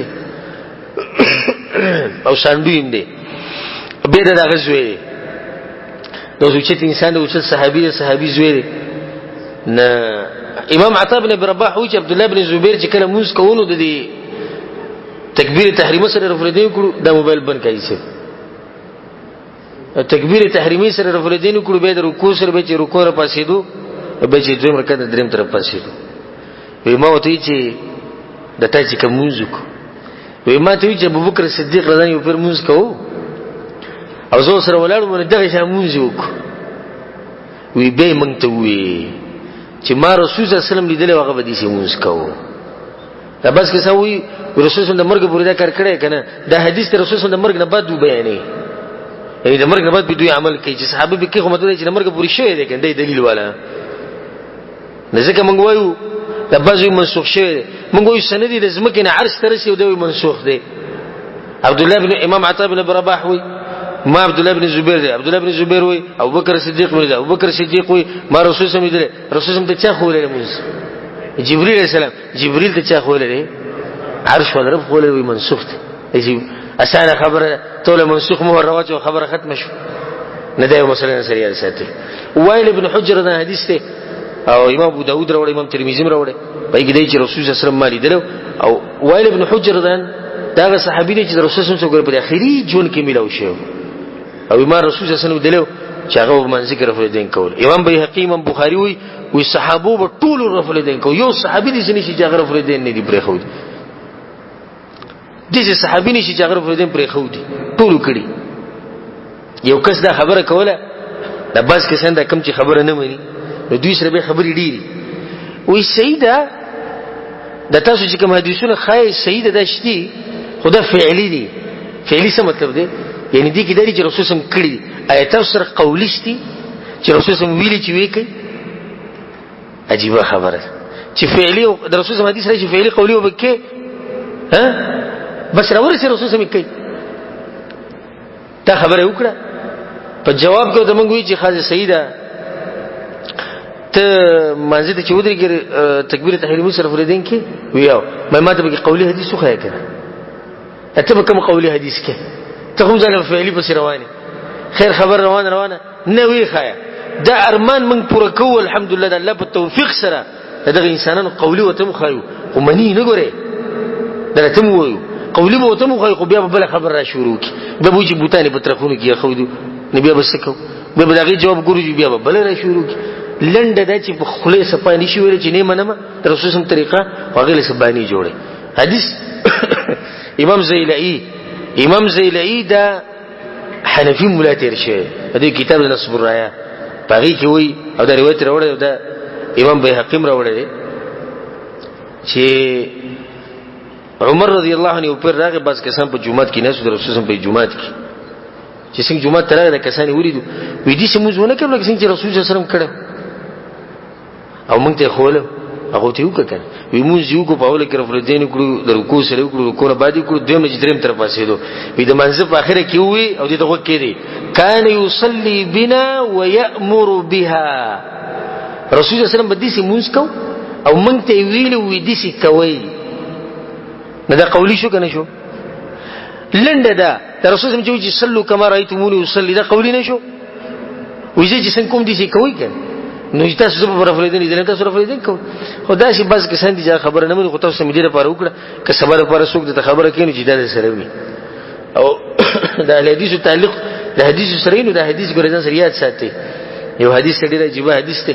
S1: او ساندوی هم دی به دغه زوی نو چې انسان د وچ صحابي زوی دی نه امام عطا بن رباح او عبد الله بن زبیر چې کله موږ کوونو د دې تکبیر تحریمه سره رفع الیدین کړو دا موبایل بند کړئ شه تکبیر تحریمی سره رفع الیدین کړو به د رکوع سره به چې رکوع را پاسېدو به چې دویم رکعت دریم تر پاسېدو وی ما وته چې د تاسو کوم موزیک وی ما ته چې ابوبکر صدیق رضی الله عنه پر موزیک کو او زه سره ولاړم دغه شان موزیک وی به مونږ ته وی چې ما رسول الله صلی الله علیه وسلم لیدل هغه به دې موزیک کو دا بس که سوي رسول الله د مرګ پورې دا کار کړی کنه دا حدیث ته رسول الله د مرګ نه بعد بیانې یعنی د مرګ نه بعد به دوی عمل کوي چې صحابه به کې کومه چې د مرګ پورې شوی دی کنه دلیل والا نه ځکه موږ وایو دا بعضی منسوخ شوی موږ وایو سندي د زمکه نه عرش تر شي او دوی منسوخ دی. عبد الله بن امام عطا بن رباح وی ما عبد الله بن زبیر دی عبد الله بن زبیر وی ابو بکر صدیق وی ابو بکر صدیق وی ما رسول الله صلی الله علیه وسلم رسول الله ته چا خو له موږ جبريل عليه السلام جبريل ته چا خو له عرش ولا رب خو له وی منسوخ دی اسانه خبره توله منسوخ مو رواج او خبره ختم شو نه دی مثلا سریال ساتي. وائل ابن حجر دا حدیث ته او امام ابو داود راوړ امام ترمذی راوړ په کې دی چې رسول الله صلی الله علیه وسلم مالي درو او وائل ابن حجر دا صحابي دی چې رسول الله صلی الله علیه وسلم په اخري جون کې ملو شو او امام رسول الله صلی الله علیه وسلم دلو چې هغه منځ کې رفع الیدین کول. امام بهقی امام بخاری وی صحابو په ټول رفع الیدین کو یو صحابي دي چې هغه رفع الیدین نه دی پرې خو دي صحابي نشي چې هغه رفع الیدین پرې خو دي ټول کړي. یو کس دا خبره کوله دا بس کسان دا کم چې خبره نه مانی نو دوی سره به خبرې ډيري وی سیدا د تاسو چې کوم حدیثونه خای سیدا د شتي خدا فعلی دي. فعلی څه مطلب دی؟ یعنی دي کې د رسول الله کړي آیت سره قولی شتي چې رسول الله ویلي چې وی کوي. عجیب خبره چې فعلی او د رسول الله حدیث راځي فعلی قولی وبکې ها بس راورسې رسول الله کوي تا خبره وکړه په جواب کې د موږ وی چې خاصه سیدا ته مانځي ته چودري کې تکبیر تحریمی سره فریدین کې ویاو ما ته به قولی حدیث خو کړه ته به کوم قولی حدیث کې ته کوم ځای فعلی په روانه خیر خبر روانه نه وی خایا دا ارمان من پوره کو الحمدلله د الله په توفیق سره دغه انسانانو قولی وته مخایو او منی نه ګوره درته مو وایو قولی مو ته مخایو خو بیا بل خبر را شروع کی به بوجي بوتانی په ترخونه کې خو دې نبی بس کو به دغه جواب ګورو بیا بل را شروع کی لنډه د چې په خله سپانی شي ویل چې نه منم رسول سم طریقه هغه له سبانی جوړه حدیث امام زیلعی امام زیلعی دا حنفی مولا تیر شوی دې کتاب نصب الرایا باغی کې وی او دا روایت راوړل دا امام بیهقی راوړل چې عمر رضی الله عنه پر راغه باز کسان په جمعات کې نه سود رسول الله په جمعات کې چې څنګه جمعات ترغه د کسان وریدو وې دې سمونه کړو لکه څنګه رسول الله صلی الله علیه وسلم کړو او موږ ته خوله هغه ته وکړه وی موږ یو کو په اول کې رفردین کړو د رکوع سره وکړو رکوع بعد کړو دیم نه دریم طرف پاسېدو وی د منځ په اخره کې وی او دې دغه کې دی کان یصلی بنا ويأمر بها رسول الله صلی الله علیه وسلم بدې سي موږ کو او موږ ته ویلو وی دې سي کوي نه دا قولی شو کنه شو لنډه دا رسول الله چې صلوا کما رایتمونی اصلي دا قولی نه شو ویږي چې څنګه کوم دي سي کوي کنه نو تاسو په رفلیدین دي تاسو رفلیدین کو خدای شي بس کسان دي خبره نه مې خو تاسو مې ډیره پاره وکړه که سبا لپاره څوک د خبره کینې چې دا سره وي او دا حدیث تعلق د حدیث سره نو د حدیث ګورځن سریات ساتي یو حدیث ډیره عجیب حدیث دی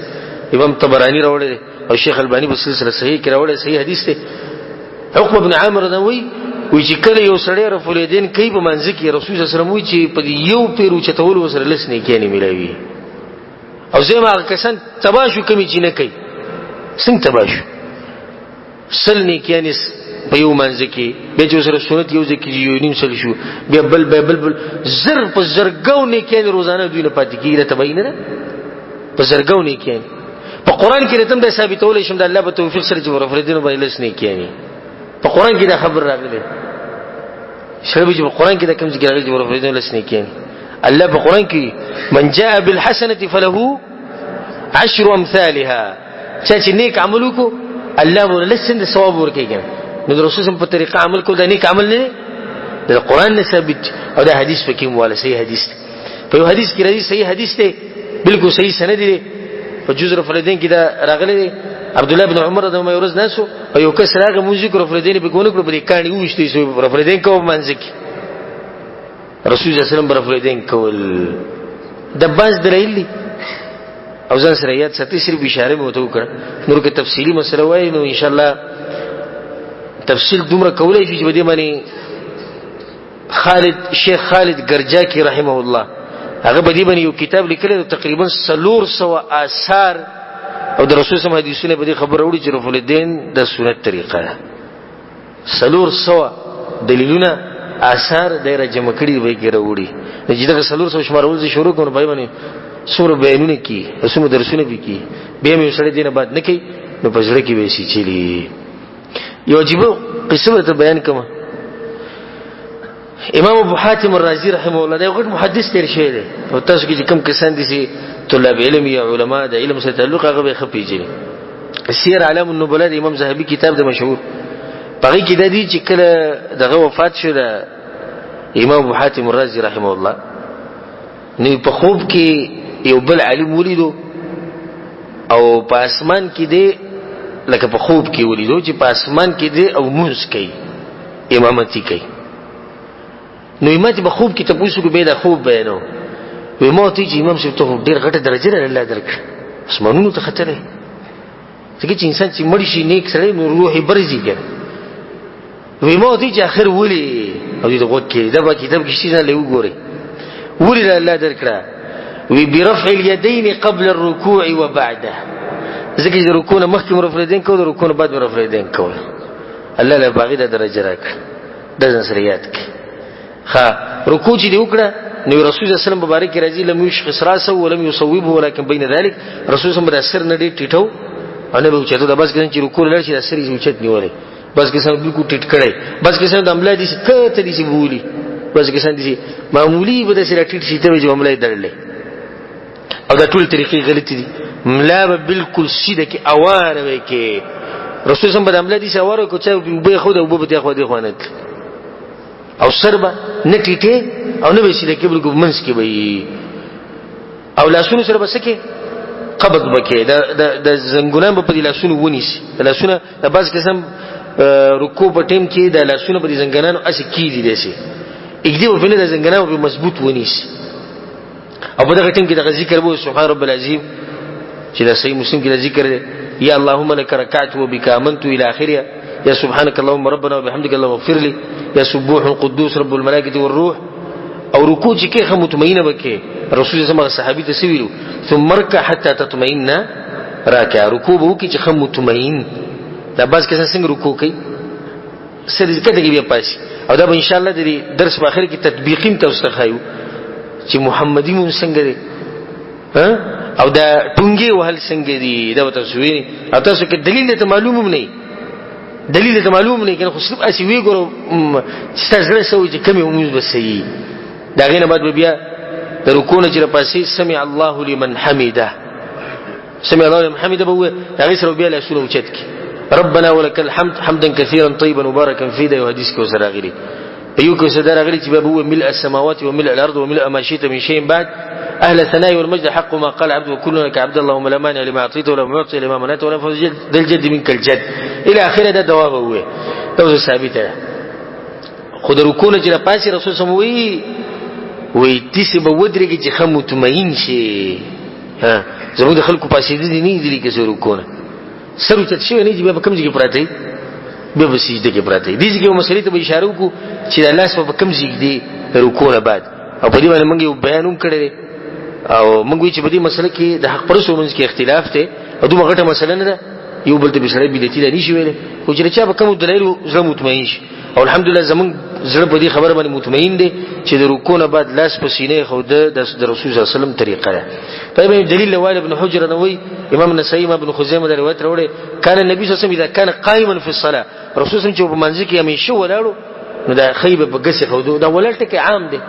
S1: امام طبرانی راوړی او شیخ البانی په سلسله صحیح کې راوړی صحیح حدیث دی عقبه بن عامر دوی وی چې کله یو سړی رفلیدین کوي په منځ کې رسول الله صلی الله علیه وسلم وی چې په یو پیرو چتول وسره لسنه کېنی ملوي او زما کسان تباشو کمی چې نه کوي څنګه تباشو سلنی کېنس په یو منځ کې به چې سره سنت یو ځکه یو نیم سل شو بیا بل زر په زرګاو نه کېن روزانه دوی نه پاتې کیږي ته بینه په زرګاو نه کېن په قران کې رتم د ثابتول شم د الله په توفیق سره چې ورفردین باندې لسنه کېنی په قران کې دا خبر راغلی شربې په قران کې دا کوم ذکر راغلی چې ورفردین لسنه کېنی الله په قران کې من جاء بالحسنه فله 10 امثالها چې نیک عمل کو الله ولسن ثواب ورکړي نو رسول الله په طریقه عمل کو دا نیک عمل نه د قران نه ثابت او دا حدیث پکې مواله صحیح حدیث په یو حدیث کې راځي صحیح حدیث ته بالکل صحیح سند دی په جزء رفردین کې دا راغلی دی عبد الله بن عمر د مې ورځ ناسو او یو کس راغی موزیک رفردین په ګونه کړو په کاڼي وښتي سو رفردین کو منځ کې رسول الله صلی الله علیه وسلم برفردین کول د باز درایلی او ځان سره یاد ساتي صرف اشاره مو ته وکړه نور کې تفصیلی مسله وای نو ان شاء الله تفصیل دومره کولای شي چې بده معنی شیخ خالد گرجاکی رحمه الله هغه بده باندې یو کتاب لیکلی تقریبا 300 آثار او د رسول الله حدیثونه بده خبر وړي چې رفل الدین د سنت طریقه ده 300 دلیلونه آثار دایره جمع کړي وي کې راوړي چې دا 300 شمارول چې شروع کوو په باندې سور بیانونه کی اسمو درسونه به کی به مې سره دینه بعد نه کی نو پزړه کې وېسي چلی یو عجیب قصه ته بیان کوم امام ابو حاتم الرازی رحمه الله دا غټ محدث تیر شوی دی او تاسو کې کوم کسان دي چې طلاب علم یا علما د علم سره تعلق هغه به خپېږي سیر علام النبلاء د امام زاهبی کتاب د مشهور پغی کې د دې چې کله دغه وفات شو د امام ابو حاتم الرازی رحمه الله نو په خوب کې یو بل عالم ولیدو او په اسمان کې دی لکه په خوب کې ولیدو چې په اسمان کې دی او مونږ کوي امامتي کوي نو امامتي په خوب کې تاسو کو به دا خوب بیانو وي مو ته چې امام شپ ته ډیر غټه درجه لري الله درک اسمانونو ته خطرې ځکه چې انسان چې مړ شي نیک سره نو روحي برزيږي وي مو ته چې اخر ولي او دې وګورئ دا په کتاب کې شي نه له وګورئ ولي الله درکړه وي برفع اليدين قبل الركوع وبعده ځکه چې رکوع نه مخکې رفع اليدين کو او رکوع نه بعد رفع اليدين کو الله له باغی د درجه راک د نظریات کې ها رکوع چې دی وکړه نو رسول الله صلی الله علیه وسلم مبارک راځي لم یشخص راسه ولم يصوبه ولكن بين ذلك رسول الله صلی سر نه دی ټیټو انه به چته د بس کې چې رکوع لړ شي سر یې اوچت نیولې بس کې سم بالکل ټیټ کړي بس کې سم د عمله دي کته دي سی بولی بس کې سم دي معمولی به د سره ټیټ شي ته به عمله درلې او دا ټول طریقې غلطي دي ملا به بالکل سیده کې اواره وي کې رسول الله صلی عمله دي سواره کو چې به خو د وبو ته خو دي خوانت او سربه نټیټه او نو به سیده کې بالکل منس کې وي او لاسونو سره بس کې قبض وکي د زنګونان په دې لاسونو ونیسي لاسونه د باز قسم رکوع په ټیم کې د لاسونو په زنګونانو اسی کیږي دي شي اګدي په نه د زنګونانو په مضبوط ونیسي او په دغه ټیم کې د ذکر وو سبحان رب العظیم چې د صحیح مسلم کې د ذکر دی یا اللهم لك ركعت وبك امنت الى اخره یا سبحانك اللهم ربنا وبحمدك اللهم اغفر لي، یا سبوح القدوس رب الملائکه والروح. او رکوع چې کې مطمئنه وکي رسول الله صلی الله علیه وسلم صحابي ته سویلو ثم ركع حتى تطمئن راکع، رکوع به وکي چې مطمئن. دا باز کسان څنګه رکوع کوي سره ځکه دغه بیا پاسي. او دا به ان شاء الله د درس په اخر کې تطبیقیم تاسو ته خایو چې محمدي مون څنګه دی او دا ټونګي وهل څنګه دي دا تاسو ویني. او تاسو کې دلیل ته معلوم نه، دلیل ته معلوم نه کنه خو صرف اسی وی ګورو چې تاسو سره چې کمی موږ بسې دا غینه بعد بیا د رکوع نه چې پاسي سمع الله لمن حمده، سمع الله لمن حمده به دا غي سره بیا له سورو چت کی ربنا ولك الحمد حمدا كثيرا طيبا مباركا فيه. دا حدیث کې وسره غیري ایو کې وسره غیري چې به هو ملء السماوات وملء الارض وملء ما شئت من شيء بعد اهل الثناء والمجد حق ما قال عبد وكلنا كعبد اللهم لا مانع لما اعطيت ولا معطي لما منعت ولا فوز ذا الجد منك الجد الى اخره. دا دواب هو دا ثابته. خود رکوع نه چې پاسي رسول صلی الله علیه وسلم وی تیسه به ودرېږي چې مطمئن شي. ها زموږ د خلکو پاسې دي نه دي کې زرو کونه سره چې شي نه دي به کوم ځای کې پراته به به سجده کې پراته دي. دې کې یو مسلې ته به اشاره وکړو چې الله سبحانه په کوم ځای دی رکوع نه بعد او په دې باندې موږ یو بیان هم کړی او موږ چې په دې مسله کې د حق پرسو منځ کې اختلاف ته او دوه غټه مسله نه ده یو بل ته به سره بدعتي نه شي ویل خو چې چا به کوم دلایل زړه مطمئن شي. او الحمدلله زمون زړه په دې خبره باندې مطمئن دي چې د رکوع نه بعد لاس په سینې خو د رسول الله صلی الله علیه وسلم طریقه ده. طيب دلیل وائل ابن حجر نووي امام النسائي ابن خزیمه دا روایت راوړي کان النبي صلی الله علیه وسلم اذا كان قائما في الصلاه رسول الله چې په منځ کې همیشه ولاړو نو دا خیبه په ګسه خو دا ولالته کې عام دي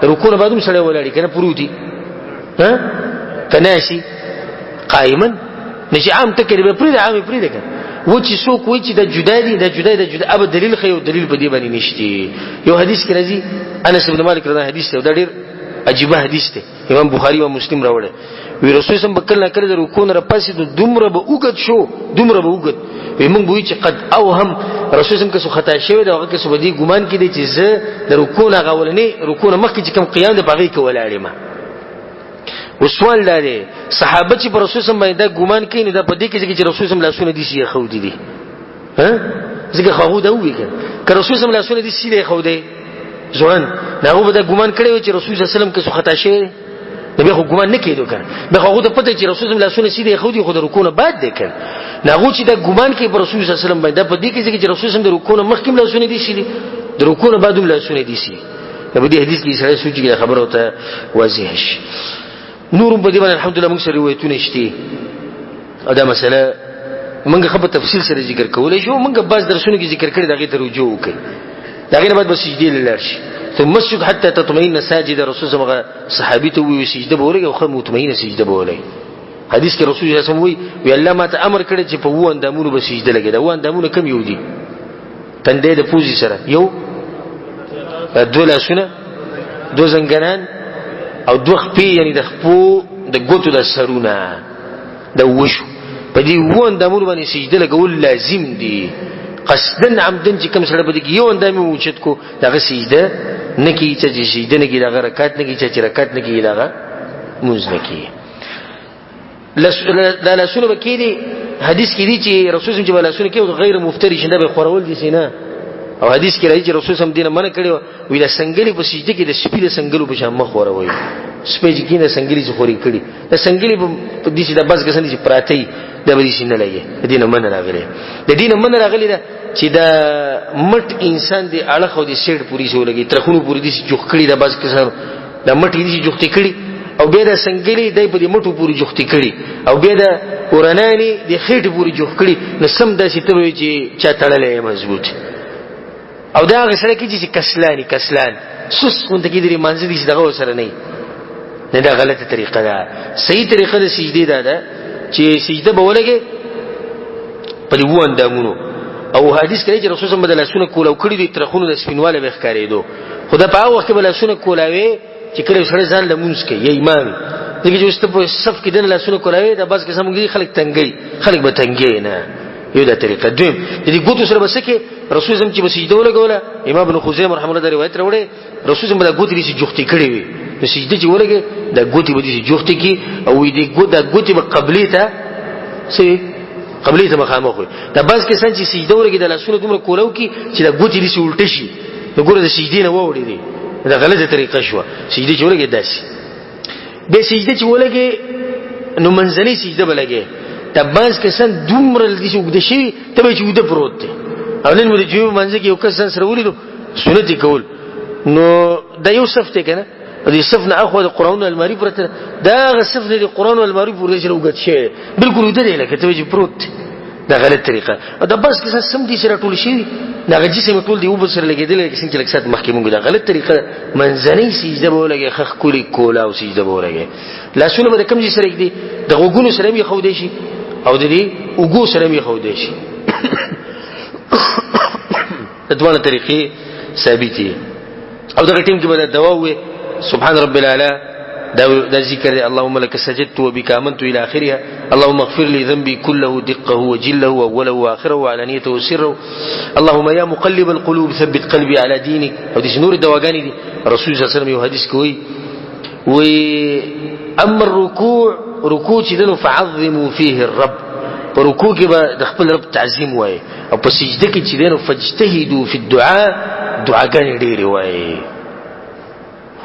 S1: رکوع نه بعدم سره ولاړی کنه پروتي ها کناشي قائما نشي عام تکربه پرې عام پرې ده و چې څوک وایي چې د جدا دي د جدا اب دلیل خو دلیل په دې باندې نشته. یو حدیث کې راځي انس بن مالک رضی الله حدیث ته دا ډېر عجیب حدیث دی امام بخاری او مسلم راوړل وی رسول سم بکل نه کړی د رکوع نه پاسې د دومره به وګت شو دومره به وګت وی موږ وایي چې قد اوهم رسول سم که خطا شوی دا هغه کې سبدي ګمان کړي چې زه د رکوع نه غولنې رکوع نه مخکې چې کوم قیام د باغی کې ولاړم. وسوال لري صحابه چې پر رسول سم باندې دا ګمان کوي نه دا په دې کې چې رسول سم لاسونه دي شي خو دي ها ځکه خو دا وی که رسول سم لاسونه دي شي خو دي ځوان دا هو دا ګمان کړي چې رسول صلی الله علیه وسلم کې خطا شي نبی خو ګمان نه کېدو کنه به خو ته پته چې رسول الله لاسونه سي دي خو دي خو د رکوع نه بعد دي کنه ناغو چې دا ګمان کوي پر رسول صلی الله علیه وسلم باندې په دې کې چې رسول سم د رکوع نه مخکې لاسونه دي شي د رکوع نه بعد لاسونه دي شي. په دې حدیث کې سره سوچي خبره ته واضح شي. نورم په دې باندې الحمدلله موږ سره روایتونه شته او دا مسله موږ خبره تفصیل سره ذکر کولای شو. موږ بعض درسونه کې ذکر کړی دا غي ته رجوع وکړي دا غي نه بعد سجدي لرشي ثم مسجد حتى تطمئن ساجد رسول الله صحابي ته وی سجده بوله او خو مطمئنه سجده بوله. حدیث کې رسول الله صلی الله علیه وسلم وی الله ما ته امر کړی چې په وو اندامونو به سجده لګي دا وو اندامونه کم یو دي تندې د پوزي سره یو دوه لاسونه دوه زنګنان او دوه خپې یعنی د خپو د ګوتو د سرونه د وشو په دې وو اندامونو باندې سجده لګول لازم دي قصدن عمدن چې کوم سره بده یو اندامي موچت کو دغه سجده نکی چې سجده نکی دغه رکعت نکی چې رکعت نکی دغه مونږ نکی لا لاسونه بکیدی حدیث کې دي چې رسول الله صلی الله علیه وسلم غیر مفترش نه به خورول دي سینا او حدیث کې راځي چې رسول الله دینه منع کړی وی د سنگلی په سجده کې د سپی د سنگلو په شان مخ وروي سپی چې کینه سنگلی چې خوري کړي د سنگلی په دې چې د بس غسن چې پراتی د بری شي نه لګي د دینه منع راغلی د دینه منع راغلی دا چې د مټ انسان دی اړه خو دې سیټ پوری شو لګي ترخونو پوری دي جوخ کړي د بس کسان د مټ دې جوختی کړي او بیا د سنگلی دای په دې مټو پوری جوختی کړي او بیا د ورنانی د خېټ پوری جوخ کړي نو سم د سیتوي چې چا تړلې مضبوط او دا غسره کې چې کسلان سس اونته کې د منځ دي دغه سره نه دا غلطه طریقه ده. صحیح طریقه د سجده ده چې سجده به ولګي په وو اندامونو او حدیث کې چې رسول الله صلی الله علیه وسلم کول او کړي د ترخونو د سپینواله به ښکارېدو خدا په هغه وخت به لاسونه کولاوي چې کله سره ځان لمونځ کوي یا امام دغه چې واست په صف کې د لاسونه کولاوي دا بس کې سمږي خلک به تنګي نه یو دا طریقه دویم د دې ګوتو سره بسکه رسول الله چې سجده ولګوله امام ابن خزیمه رحمه الله دا روایت راوړي رسول الله د ګوتې لري جوختي کړي وي نو سجده چې ولګي د ګوتې به دي جوختي کی او دې ګوت د ګوتې په قبلي ته سي قبله ته مخامخ وي دا بس کې څنګه چې سجده ورګي د لاسونو دومره کولو کې چې دا ګوتې دي سولټ شي نو ګوره د سجدې نه ووري دي دا غلطه طریقه شو سجده چې ورګي داسي به سجده چې ولګي نو منځلي سجده بلګي دا بس کې څنګه دومره دي چې وګد شي ته به چې ود پروت دي او نن موږ چې منځ کې یو کس سره ولیدو سنت کول نو دا یو صف ته کنه دې صف نه اخو د قران او الماری پرته دا صف نه د قران او الماری پورې چې وګد شي بالکل ود دی لکه ته چې پروت دا غلط طریقه دا بس کې سم دي سره ټول شي دا جسم ټول دی وبسر لګیدل کې څنګه لکه سات مخکې مونږ دا غلط طریقه منځنۍ سجده بولګي خخ کولی کولا او سجده بولګي لاسونه به کوم ځای سره کې دي د غوګونو سره یې خو دی شي او د دې وګو سره یې خو دی شي دوه طریقې ثابتې او دا ټیم کې به دوا وي سبحان رب الاعلى دا ذکر اللهم لك سجدت وبك آمنت الى اخرها اللهم اغفر لي ذنبي كله دقه وجله واوله واخره وعلانيته وسره اللهم يا مقلب القلوب ثبت قلبي على دينك او دي نور دواګانی دي رسول صلی الله علیه وسلم یو حدیث کوي و اما الركوع ركوع چې دنو فعظموا فيه الرب په رکوع کې به د خپل رب تعظیم وای او په سجده کې چې دنو فاجتهدوا في الدعاء دعاګانې ډېرې وای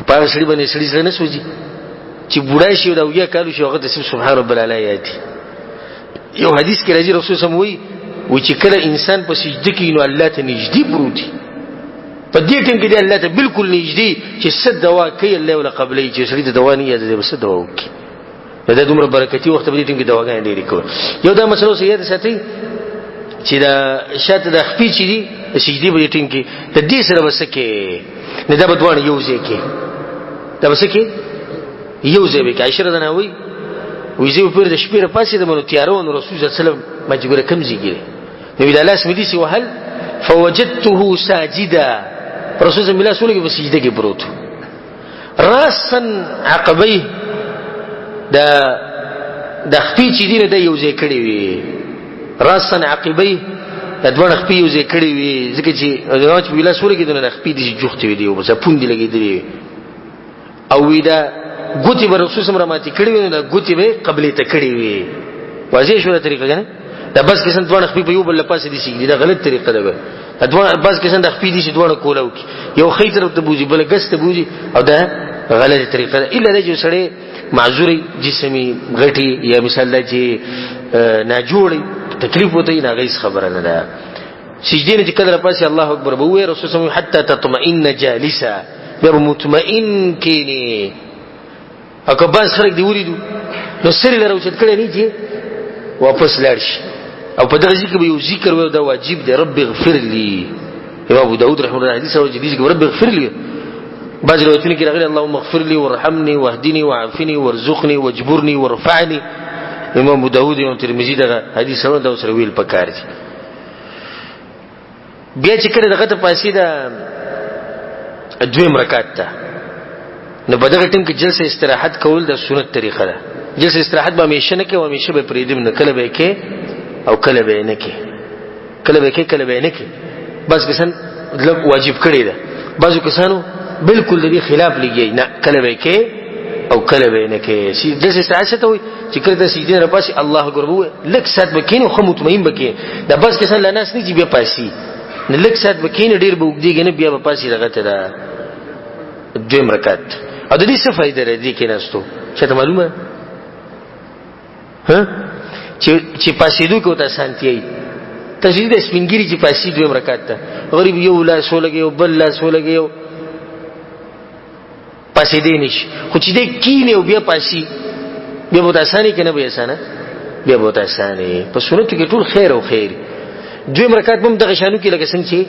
S1: په سړي باندې سړي سره نه سوځي چې بوډا شي او یا کالو شي هغه د سبحان رب الاعلى یادي یو حدیث کې راځي رسول صلی الله علیه وسلم وایي چې کله انسان په سجده کې نو الله ته نږدې پروتي په دې ټیم کې دی الله ته بالکل نږدې چې صد دوا کوي الله ولا قبلې چې سړي د دوا نه یاد دی بس دوا وکي دا دومره برکتي وخت په دې ټیم کې دواګانې ډېرې کوي یو دا مسله سید ساتي چې دا شاته د خپې چې دی سجدي په دې ټیم کې د دې سره وسکه نه دا بدوان یو ځای کې دا وسکه یو ځای به عائشہ رضی الله عنها وی زه په دې شپې را پاسې د منو تیارو نو رسول الله صلی الله علیه وسلم مجبور کم زیږي نو دا لاس مې دي سی وهل فوجدته ساجدا رسول الله صلی الله علیه وسلم په سجده کې پروت راسا عقبيه دا خپې چې دینه د یو ځای کړی وي راسا عقبيه د دوه خپې یو ځای کړی وي ځکه چې دا چې ویلا سورې کې د خپې دي جوخته وي دی او بس پوند لګېدلې او دا ګوتی به رسول سم راماتي کړی وي دا ګوتی به قبلې ته کړی وي واضح شو طریقه کنه دا بس کسان دوه خپې په یو بل پاسې دي شي دا غلط طریقه ده دوه بس کسان د خپې دي چې دوه کولاو کی یو خې طرف ته بوزي بل ګس ته بوزي او دا غلط طریقه ده الا د جو سړی معذوري جسمي غټي یا مثال دا چې نه جوړي تکلیف وته نه غیس خبره نه ده سجدې نه چې کله پاسې الله اکبر به وي رسول الله حتى تطمئن جالسا به مطمئن کینی او که باز خلک دی وریدو نو سری لره اوچت کړي نه چې واپس لاړ شي او په دغه ځکه به یو ذکر وو دا واجب دی رب اغفر لي امام ابو داود رحمه الله حدیث او حدیث کې رب اغفر لي بعض روایتونه کې راغلي اللهم اغفر لي وارحمني واهدني وعافني وارزقني واجبرني وارفعني امام ابو داود او ترمذی دغه حدیث سره دا سره ویل پکار دي بیا چې کړه دغه ته پاسې دا دویم رکعت ته نو په دغه ټیم کې جلسه استراحت کول د سنت طریقه ده جلسه استراحت به همیشه نه کې او همیشه به پریدم نه کله به کې او کله به نه کې کله به کې کله به نه کې بس کسان واجب کړی ده بعضو کسانو بالکل د دې خلاف لګي نه کله به کې او کله به نه کې جلسه استراحت ته وي چې کله د سجدې نه پاسي الله اکبر وو لک سات بکینو خو مطمئن بکې دا بس کسان لناس نه چې بیا پاسي نه لک سات بکینو ډیر به وګديږي نه بیا به پاسي دغه ته ده دویم رکعت او د دې څه فائدہ لري کې ناستو چې معلومه ها چې پاسېدو کې وته سانتي تجدید سپینګری چې پاسې دویم رکعت ته غریب یو لا سولګي او بل لا سولګي او پاسې دی نشي خو چې دې کینه او بیا پاسې بیا بہت آسانی کې نه به آسانه بیا بہت آسانه په سنت کې ټول خیر او خیر دویم رکعت هم دغه شانو کې لکه څنګه چې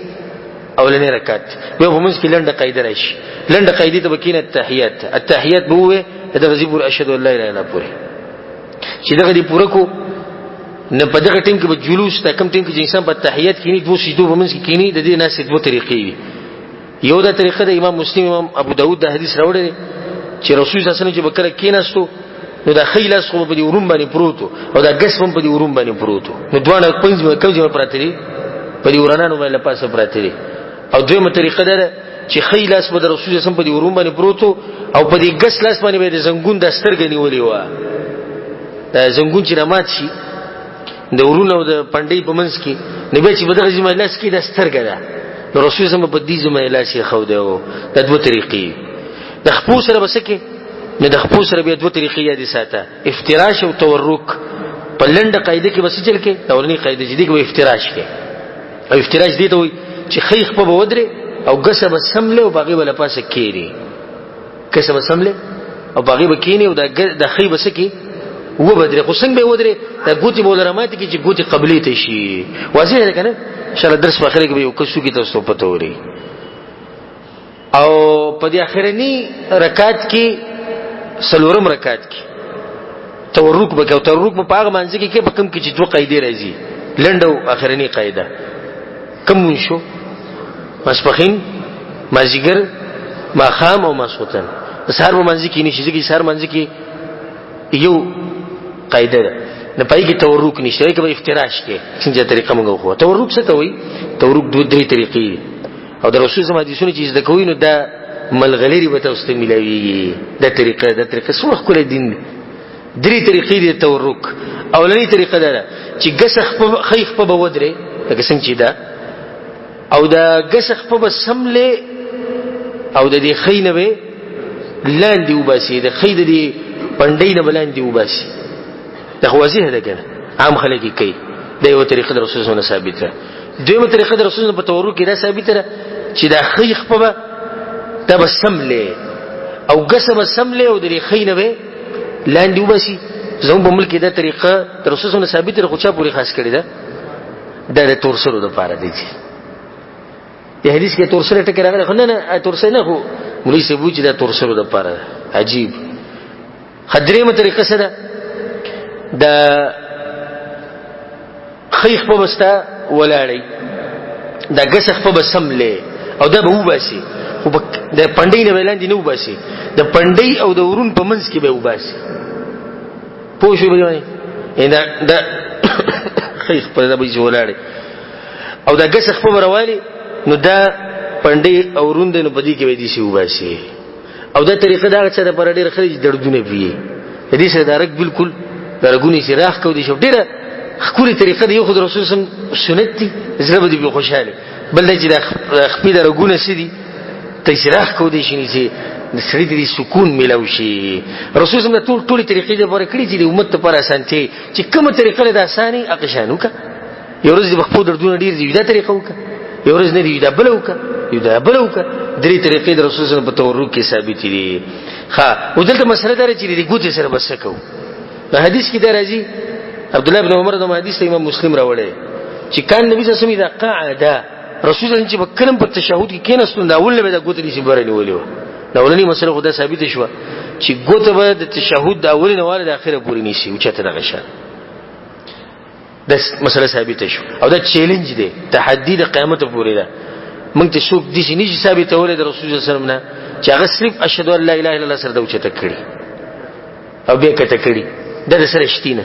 S1: اولنې رکعت بیا په موږ کې لنډه قاعده راشي لنډه قاعده ته بکینه التحیات به وې دغه زیبور اشهد ان لا اله الا الله پوره چې دغه دی پوره کو نه په دغه ټیم کې به جلوس ته کم ټیم کې انسان په تحیات کې نه دوه سجدو په منځ کې کینی د دې ناس دوه طریقې دي یو دا طریقه د امام مسلم امام ابو داود د حدیث راوړل چې رسول صلی الله علیه وسلم چې بکره کیناستو نو دا خیلاس خو په دې ورم باندې پروتو او دا ګس هم په دې ورم باندې پروتو نو دوه پنځه کوجه پراته دي په دې ورانانو باندې پاسه پراته دي او دویمه طریقه ده چې خیلاس په رسول صلی الله علیه وسلم په دې ورم باندې پروتو او په دې ګس لاس باندې د زنګون د سترګې نیولې و دا زنګون چې رامات شي د ورونو او د پندې په منځ کې نبی چې بدغه ځما لاس کې د سترګه ده نو رسول سم په دې ځما لاس یې خو ده د دوه طریقې د خپو سره بسکه نه د خپو سره به دوه طریقې یاد ساته افتراش او تورک په لنډه قاعده کې بس چل کې اولنی قاعده جدي کې افتراش کې او افتراش دي ته وي چې خیخ په ودره او غسب سمله او باغی ولا پاسه کېری کسب سمله او باغی بکینی او د خی بسکی و بدره خو څنګه به ودره د ګوتی بولرمات کې چې ګوتی قبلی ته شي واضح ده کنه ان شاء الله درس په اخر کې به یو کسو کې تاسو پته وري او په دې اخرنی رکعت کې سلورم رکعت کې تورک به او تورک په هغه منځ کې په کم کې چې دوه قاعده راځي لنډو اخرنی قاعده کوم شو مسبخین مازیګر ماخام او مسوتن سحر په منځ کې نشي چې سحر منځ کې یو قاعده ده نه پای کې تورک نشته کې افتراش کې څنګه طریقه موږ خو تورک څه ته وایي تورک دوه درې طریقې او د رسول زما حدیثونه چې د کوینو دا ملغلری به تاسو ملوي دا طریقه څو خپل دین درې طریقې دي تورک اولنی طریقه ده چې غسخ په خیخ په ودره لکه څنګه چې دا او دا غسخ په سمله او د دې خینه به لاندې وباسي د خید دې پندې نه بلاندې وباسي دا واضح ده کنه عام خلک کوي دا یو طریقه د رسول الله ثابت ده دویمه طریقه د رسول الله په تورک کې دا ثابت ده چې دا خیخ په تبسمله او غسب سمله او د دې خینه به لاندې وباسي زموږ په ملک دا طریقه د رسول الله ثابت ده خو چا پوری خاص کړی ده د تورسرو د پاره دی د حدیث کې تورسره ټکی راغلی خو نه تورسره نه خو مولوی صاحب چې دا تورسرو د پاره عجیب خدریمه طریقه څه ده د خیخ په بستا ولاړی دا غسخ په بسمله او دا به وباسي خو د پندې نه ولاندې نه وباسي د پندې او د ورون په منځ کې به وباسي پوه شو به دا خیخ په دا به ولاړی او دا غسخ په وروالي نو دا پندې او ورون د نو بدی کې وې دي شی وباسي او دا طریقه دا چې د پر ډېر خرج دردونه وی دې سره دا رک بالکل درګونی چې راخ کو دي شو ډېر خوري طریقه دی خو رسول سم سنت دي زړه به خوشاله بل چې دا خپې درګونه سدي تشراح کو دي شي چې د سړي دې سکون ملو شي رسول سم ټول طریقې د پر کړی چې د امت لپاره اسانتي چې کومه طریقه له اساني اقشانو کا یو ورځ د خپل دردونه ډېر دي دا طریقه وکړه یو ورځ نه دی دا بلوکا یو دا بلوکا درې طریقې د رسول الله په تورک کې ثابت دي ها ودلته مسله دار چې د ګوتې سره بس کو په حدیث کې دا راځي عبد الله بن عمر د حدیث امام مسلم راوړی چې کان نبی صلی الله علیه وسلم دا قاعده رسول الله چې بکرم په تشهود کې کیناستون دا اول به دا ګوتې نشي برني ولیو دا ولني مسله خدا ثابت شو چې ګوتې به د تشهود د اول نه واره د اخره پورې نشي او چته دغه شان دا مسله ثابت شو او دا چیلنج دی تحدي د قیامت پورې ده موږ ته څوک دي چې نشي ثابت ولې د رسول الله صلی الله علیه وسلم نه چې هغه صرف اشهد ان لا اله الا الله سره د اوچته کړی او به کته کړی د سره شتینه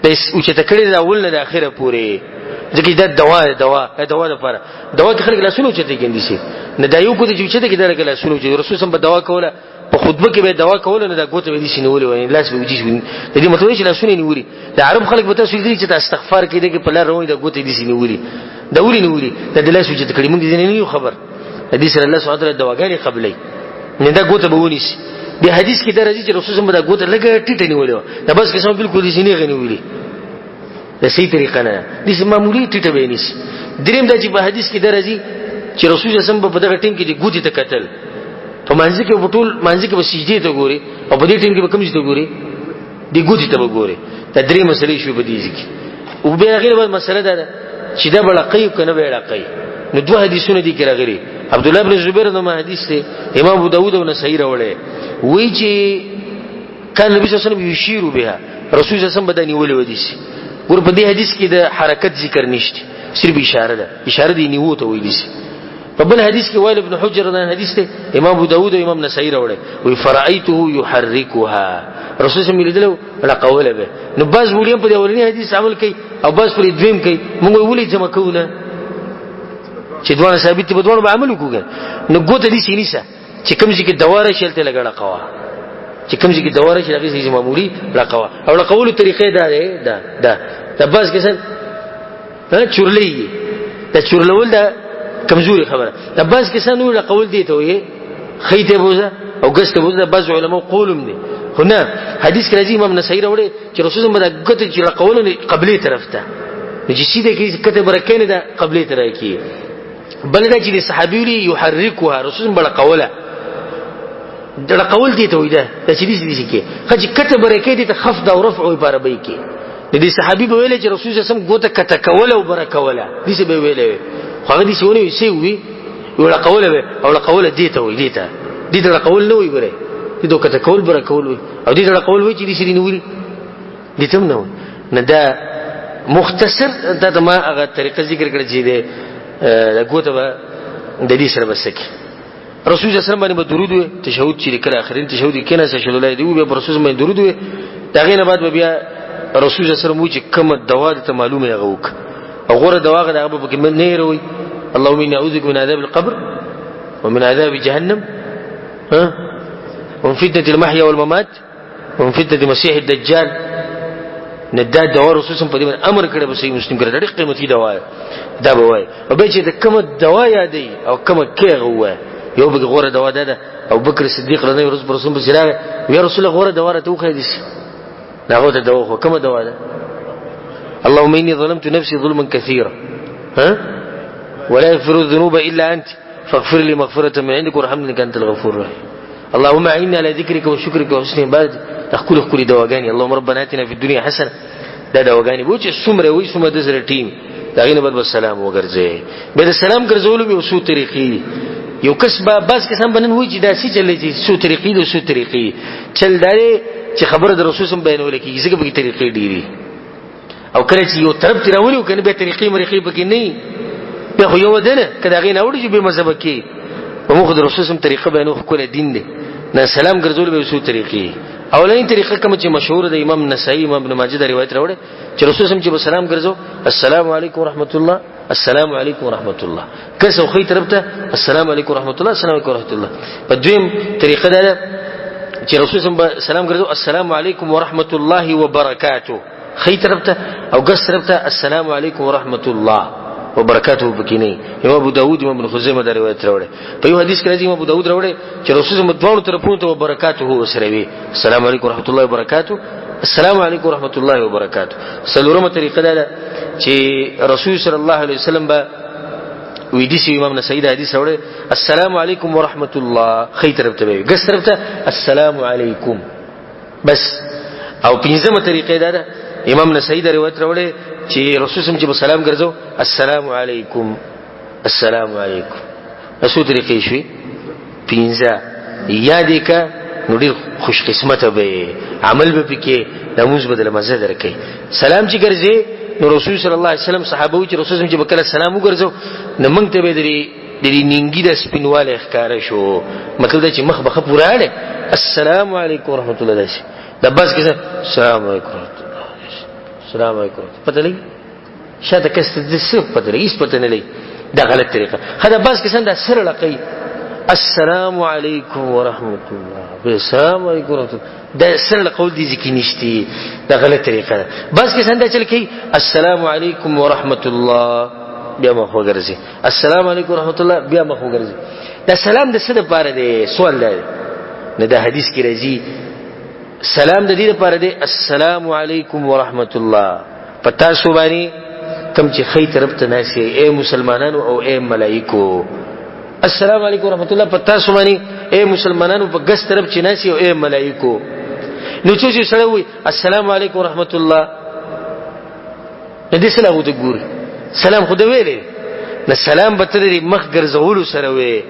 S1: د اوچته کړی د اول نه د اخره پورې ځکه دا دوا لپاره دوا کې خلک لاسونه اوچته کېندي شي نه دا یو کو د اوچته کې درګه لاسونه چې رسول الله په دوا کوله په خطبه کې به دوا کوله نه دا ګوته به دي شنولې وای لاس به وجي شي د دې مطلب چې لاسونه نیوري د عرب خلک به تاسو دې چې استغفار کې دې په لار روي دا ګوته دي شنولې دا ولي نیوري د لاس وجي تکړه موږ دې نه یو خبر حدیث الله سبحانه وتعالى دواګانې قبلې نه دا ګوته به ونی شي د حدیث کې درځي چې رسول الله دا ګوته لګه ټیټه نیولې دا بس قسم بالکل دې نه غنولې د صحیح طریقه نه دې معمولی ټیټه به نشي دریم دا چې په حدیث کې درځي چې رسول الله صلی الله علیه وسلم په دغه ټیم کې د ګوتی ته قتل په منځ کې په ټول منځ کې په سجدي ته ګوري او په دې ټیم کې په کوم ځای ته ګوري د ګوتی ته ګوري دا درې مسلې شوې په دې ځکه او به غیر بل مسله ده چې دا بلقي کنه به لقي نو دوه حدیثونه دي کې راغلي عبد الله بن زبیر نو حدیث ته امام ابو داود او نسائی راوړل وی چې کله نبی صلی الله علیه وسلم یشیر بها رسول الله صلی الله علیه وسلم بدني ولې ودی شي ور په دې حدیث کې د حرکت ذکر نشته صرف اشاره دی نیو ته ویل شي په بل حدیث کې وائل ابن حجر دا حدیث ته امام ابو داود او امام نسائی راوړل وی فرایته یحرکها رسول الله ملیدلو ولا قوله به نو باز وړي په دې اولنی حدیث عمل کوي او باز پر دویم کوي موږ ولې جمع کوونه چې دوه ثابت دي په دوه به عمل وکړو نو ګوت دي سینیسه چې کوم ځای کې دواره شلته لګړه قوا چې کوم ځای کې دواره شي هغه ځای معمولی لقوا او لقول طریقې دا دا باز کسان چورلې دا چورلول دا کمزوري خبره دا باز کسان ولا قول دي ته وي خيته بوزه او ګسته بوزه بعض علماء قولم دي هنا حدیث کې راځي امام نسائی راوړي چې رسول الله دا ګته چې قولونه قبلي طرف ته چې سیده کې کته برکینه دا قبلي طرف کې بل دا چې صحابي لري يحركها رسول الله بل قوله دا قول دي ته وي دا چې دې کې خځ کته برکې دي ته خفض او رفع او عبارت به کې دې صحابي به ویل چې رسول الله سم ګوته کته کوله او برکوله دې به ویل خو هغه دې سونه وي سي وي ولا قوله او لا قوله دي ته وي دې ته قول نه وي بره دې دوه کته کول برکول وي او دې ته قول وي چې دې سړي نوري دې تم نه وي نه دا مختصر دا ما هغه طریقه ذکر کړی چې دې ګوته د دې سره بسکه رسول الله صلی الله علیه وسلم باندې درود وي تشهود چې کړه اخرین تشهود کینه صلی الله علیه وسلم به رسول الله باندې درود وي دا غینه بعد بیا رسول الله صلی الله علیه وسلم چې کومه دوا ته معلومه غوک او غوړه دوا غدا هغه به کې نه يروي اللهم اني اعوذ بك من عذاب القبر ومن عذاب جهنم ومن فتنة المحيا والممات ومن فتنة المسيح الدجال نداد دوا رسول الله په دې امر کړی به صحیح مسلم کړی ډېر قیمتي دوا دا به وای او به چې د کومه دوا یادې او کومه کېغه وای یو به غوړه دوا ده او بکر صدیق رضی الله عنه رسول الله سره یا رسول الله غوړه دوا راته وخی دي دا غوړه دوا خو کومه دوا ده اللهم اني ظلمت نفسي ظلما كثيرا ولا يغفر الذنوب الا انت فاغفر لي مغفرة من عندك وارحمني انك انت الغفور الرحيم اللهم اعني على ذكرك وشكرك وحسن عبادتك تخكل دواغاني اللهم ربنا اتنا في الدنيا حسنه دا دواغاني بو چې څومره وي څومره د سره ټیم دا غینه بد السلام وګرځي به د سلام ګرځولو به وسو طریقې یو کس با باز کسان بنن وای چې دا سې چلې چې سو طریقې د سو طریقې چل داري چې خبره د رسول سم بیانول کیږي څنګه به طریقې ډیری او کله چې یو طرف تیراولي او کنه به طریقې مرخې پکې نه به خو یو دنه کدا غینه وړي چې به مذهب کې ومخ د رسول سم طریقه بیانو خو کله دین دی نه سلام ګرځول به وسو طریقې اولین طریقه کوم چې مشهور د امام نسائی امام ابن ماجه د روایت راوړي چې رسول سم چې سلام ګرځو السلام علیکم ورحمت الله السلام علیکم ورحمت الله کسو خې طرف ته السلام علیکم ورحمت الله السلام علیکم ورحمت الله په دویم طریقه ده چې رسول سم سلام ګرځو السلام علیکم ورحمت الله وبرکاته خې طرف ته او ګس طرف ته السلام علیکم ورحمت الله وبرکاته بکینه امام ابو داود امام ابن خزیمه دا روایت راوړي په یو حدیث کې راځي امام ابو داود راوړي چې رسول الله دوه طرفونو ته وبرکاته وسره وي السلام علیکم ورحمت الله وبرکاته السلام علیکم ورحمت الله وبرکاته سلورمه طریقه ده چې رسول صلی الله علیه وسلم با وی دي سي امام نسائی دا حدیث راوړي السلام علیکم ورحمت الله خې طرف ته وي ګس طرف ته السلام علیکم بس او پنځمه طریقه ده امام نسائی دا روایت راوړي چې رسول سم چې سلام ګرځو السلام علیکم السلام علیکم اسو طریقې شوي پنځه یادې کا نو ډېر خوش قسمت به عمل به پکې د موږ بدله مزه درکې سلام چې ګرځي نو رسول صلی الله علیه وسلم صحابه چې رسول سم چې بکله سلام وګرځو نو موږ ته به درې نینګي د سپینواله ښکارا شو مطلب دا چې مخ بخ پوراړي السلام علیکم ورحمت الله داسي د بس کې السلام علیکم السلام علیکم پته لګي شاته کست د څه پته لګي هیڅ پته نه لګي دا غلط طریقه خدا بس کې څنګه سره لقي السلام علیکم ورحمت الله السلام علیکم ورحمت الله دا سره قول دي ځکه نشتی دا غلط طریقه ده بس کې څنګه چل کی السلام علیکم ورحمت الله بیا مخ وګرځي السلام علیکم ورحمت الله بیا مخ وګرځي دا سلام د څه لپاره دی سوال دی نه دا حدیث کې راځي سلام د دې لپاره دی السلام علیکم ورحمت الله پتا سو باندې کم چې خې طرف ته ناشي اے مسلمانانو او اے ملائکو السلام علیکم ورحمت الله پتا سو باندې اے مسلمانانو په ګس طرف چې ناشي او اے ملائکو نو چې سره وي السلام علیکم ورحمت الله دې سلام ته ګوري سلام خو دې ویلې نه سلام به تر مخ ګرځولو سره وي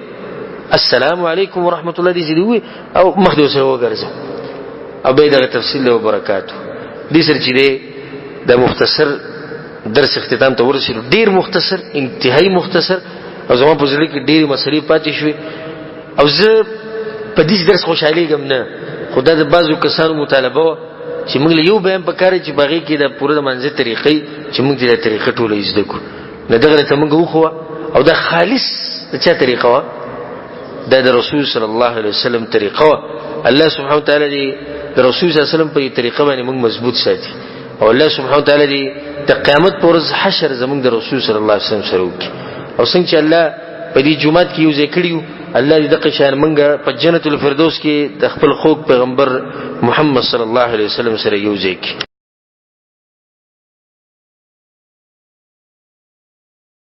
S1: السلام علیکم ورحمت الله دې وي او مخ دې سره وګرځو او به دا تفصیل له برکاتو دې سره چې دا مختصر درس اختتام ته ورسېږي ډیر مختصر انتهایی مختصر او زموږ په ځل کې ډېری مسلې پاتې شوې او زه په دې درس خوشاله ګم نه خدای د بازو کسانو مطالبه چې موږ له یو بیان پکاره چې باغې کې د پوره د منځ طریقې چې موږ دې طریقې ټولې زده کو نه دغه ته موږ وخو او دا خالص د چا طریقه وا د رسول صلی الله علیه وسلم طریقه وا الله سبحانه وتعالى دې د رسول صلی الله علیه وسلم په طریقه باندې موږ مضبوط ساتي او الله سبحانه وتعالى دې د قیامت پر ورځ حشر زمونږ د رسول صلی الله علیه وسلم سره وکړي. او څنګه چې الله په دې جمعات کې یو ځای کړیو، الله دې دغه شان مونږه په جنت الفردوس کې د خپل خوږ پیغمبر محمد صلی الله علیه وسلم سره یو ځای کړي.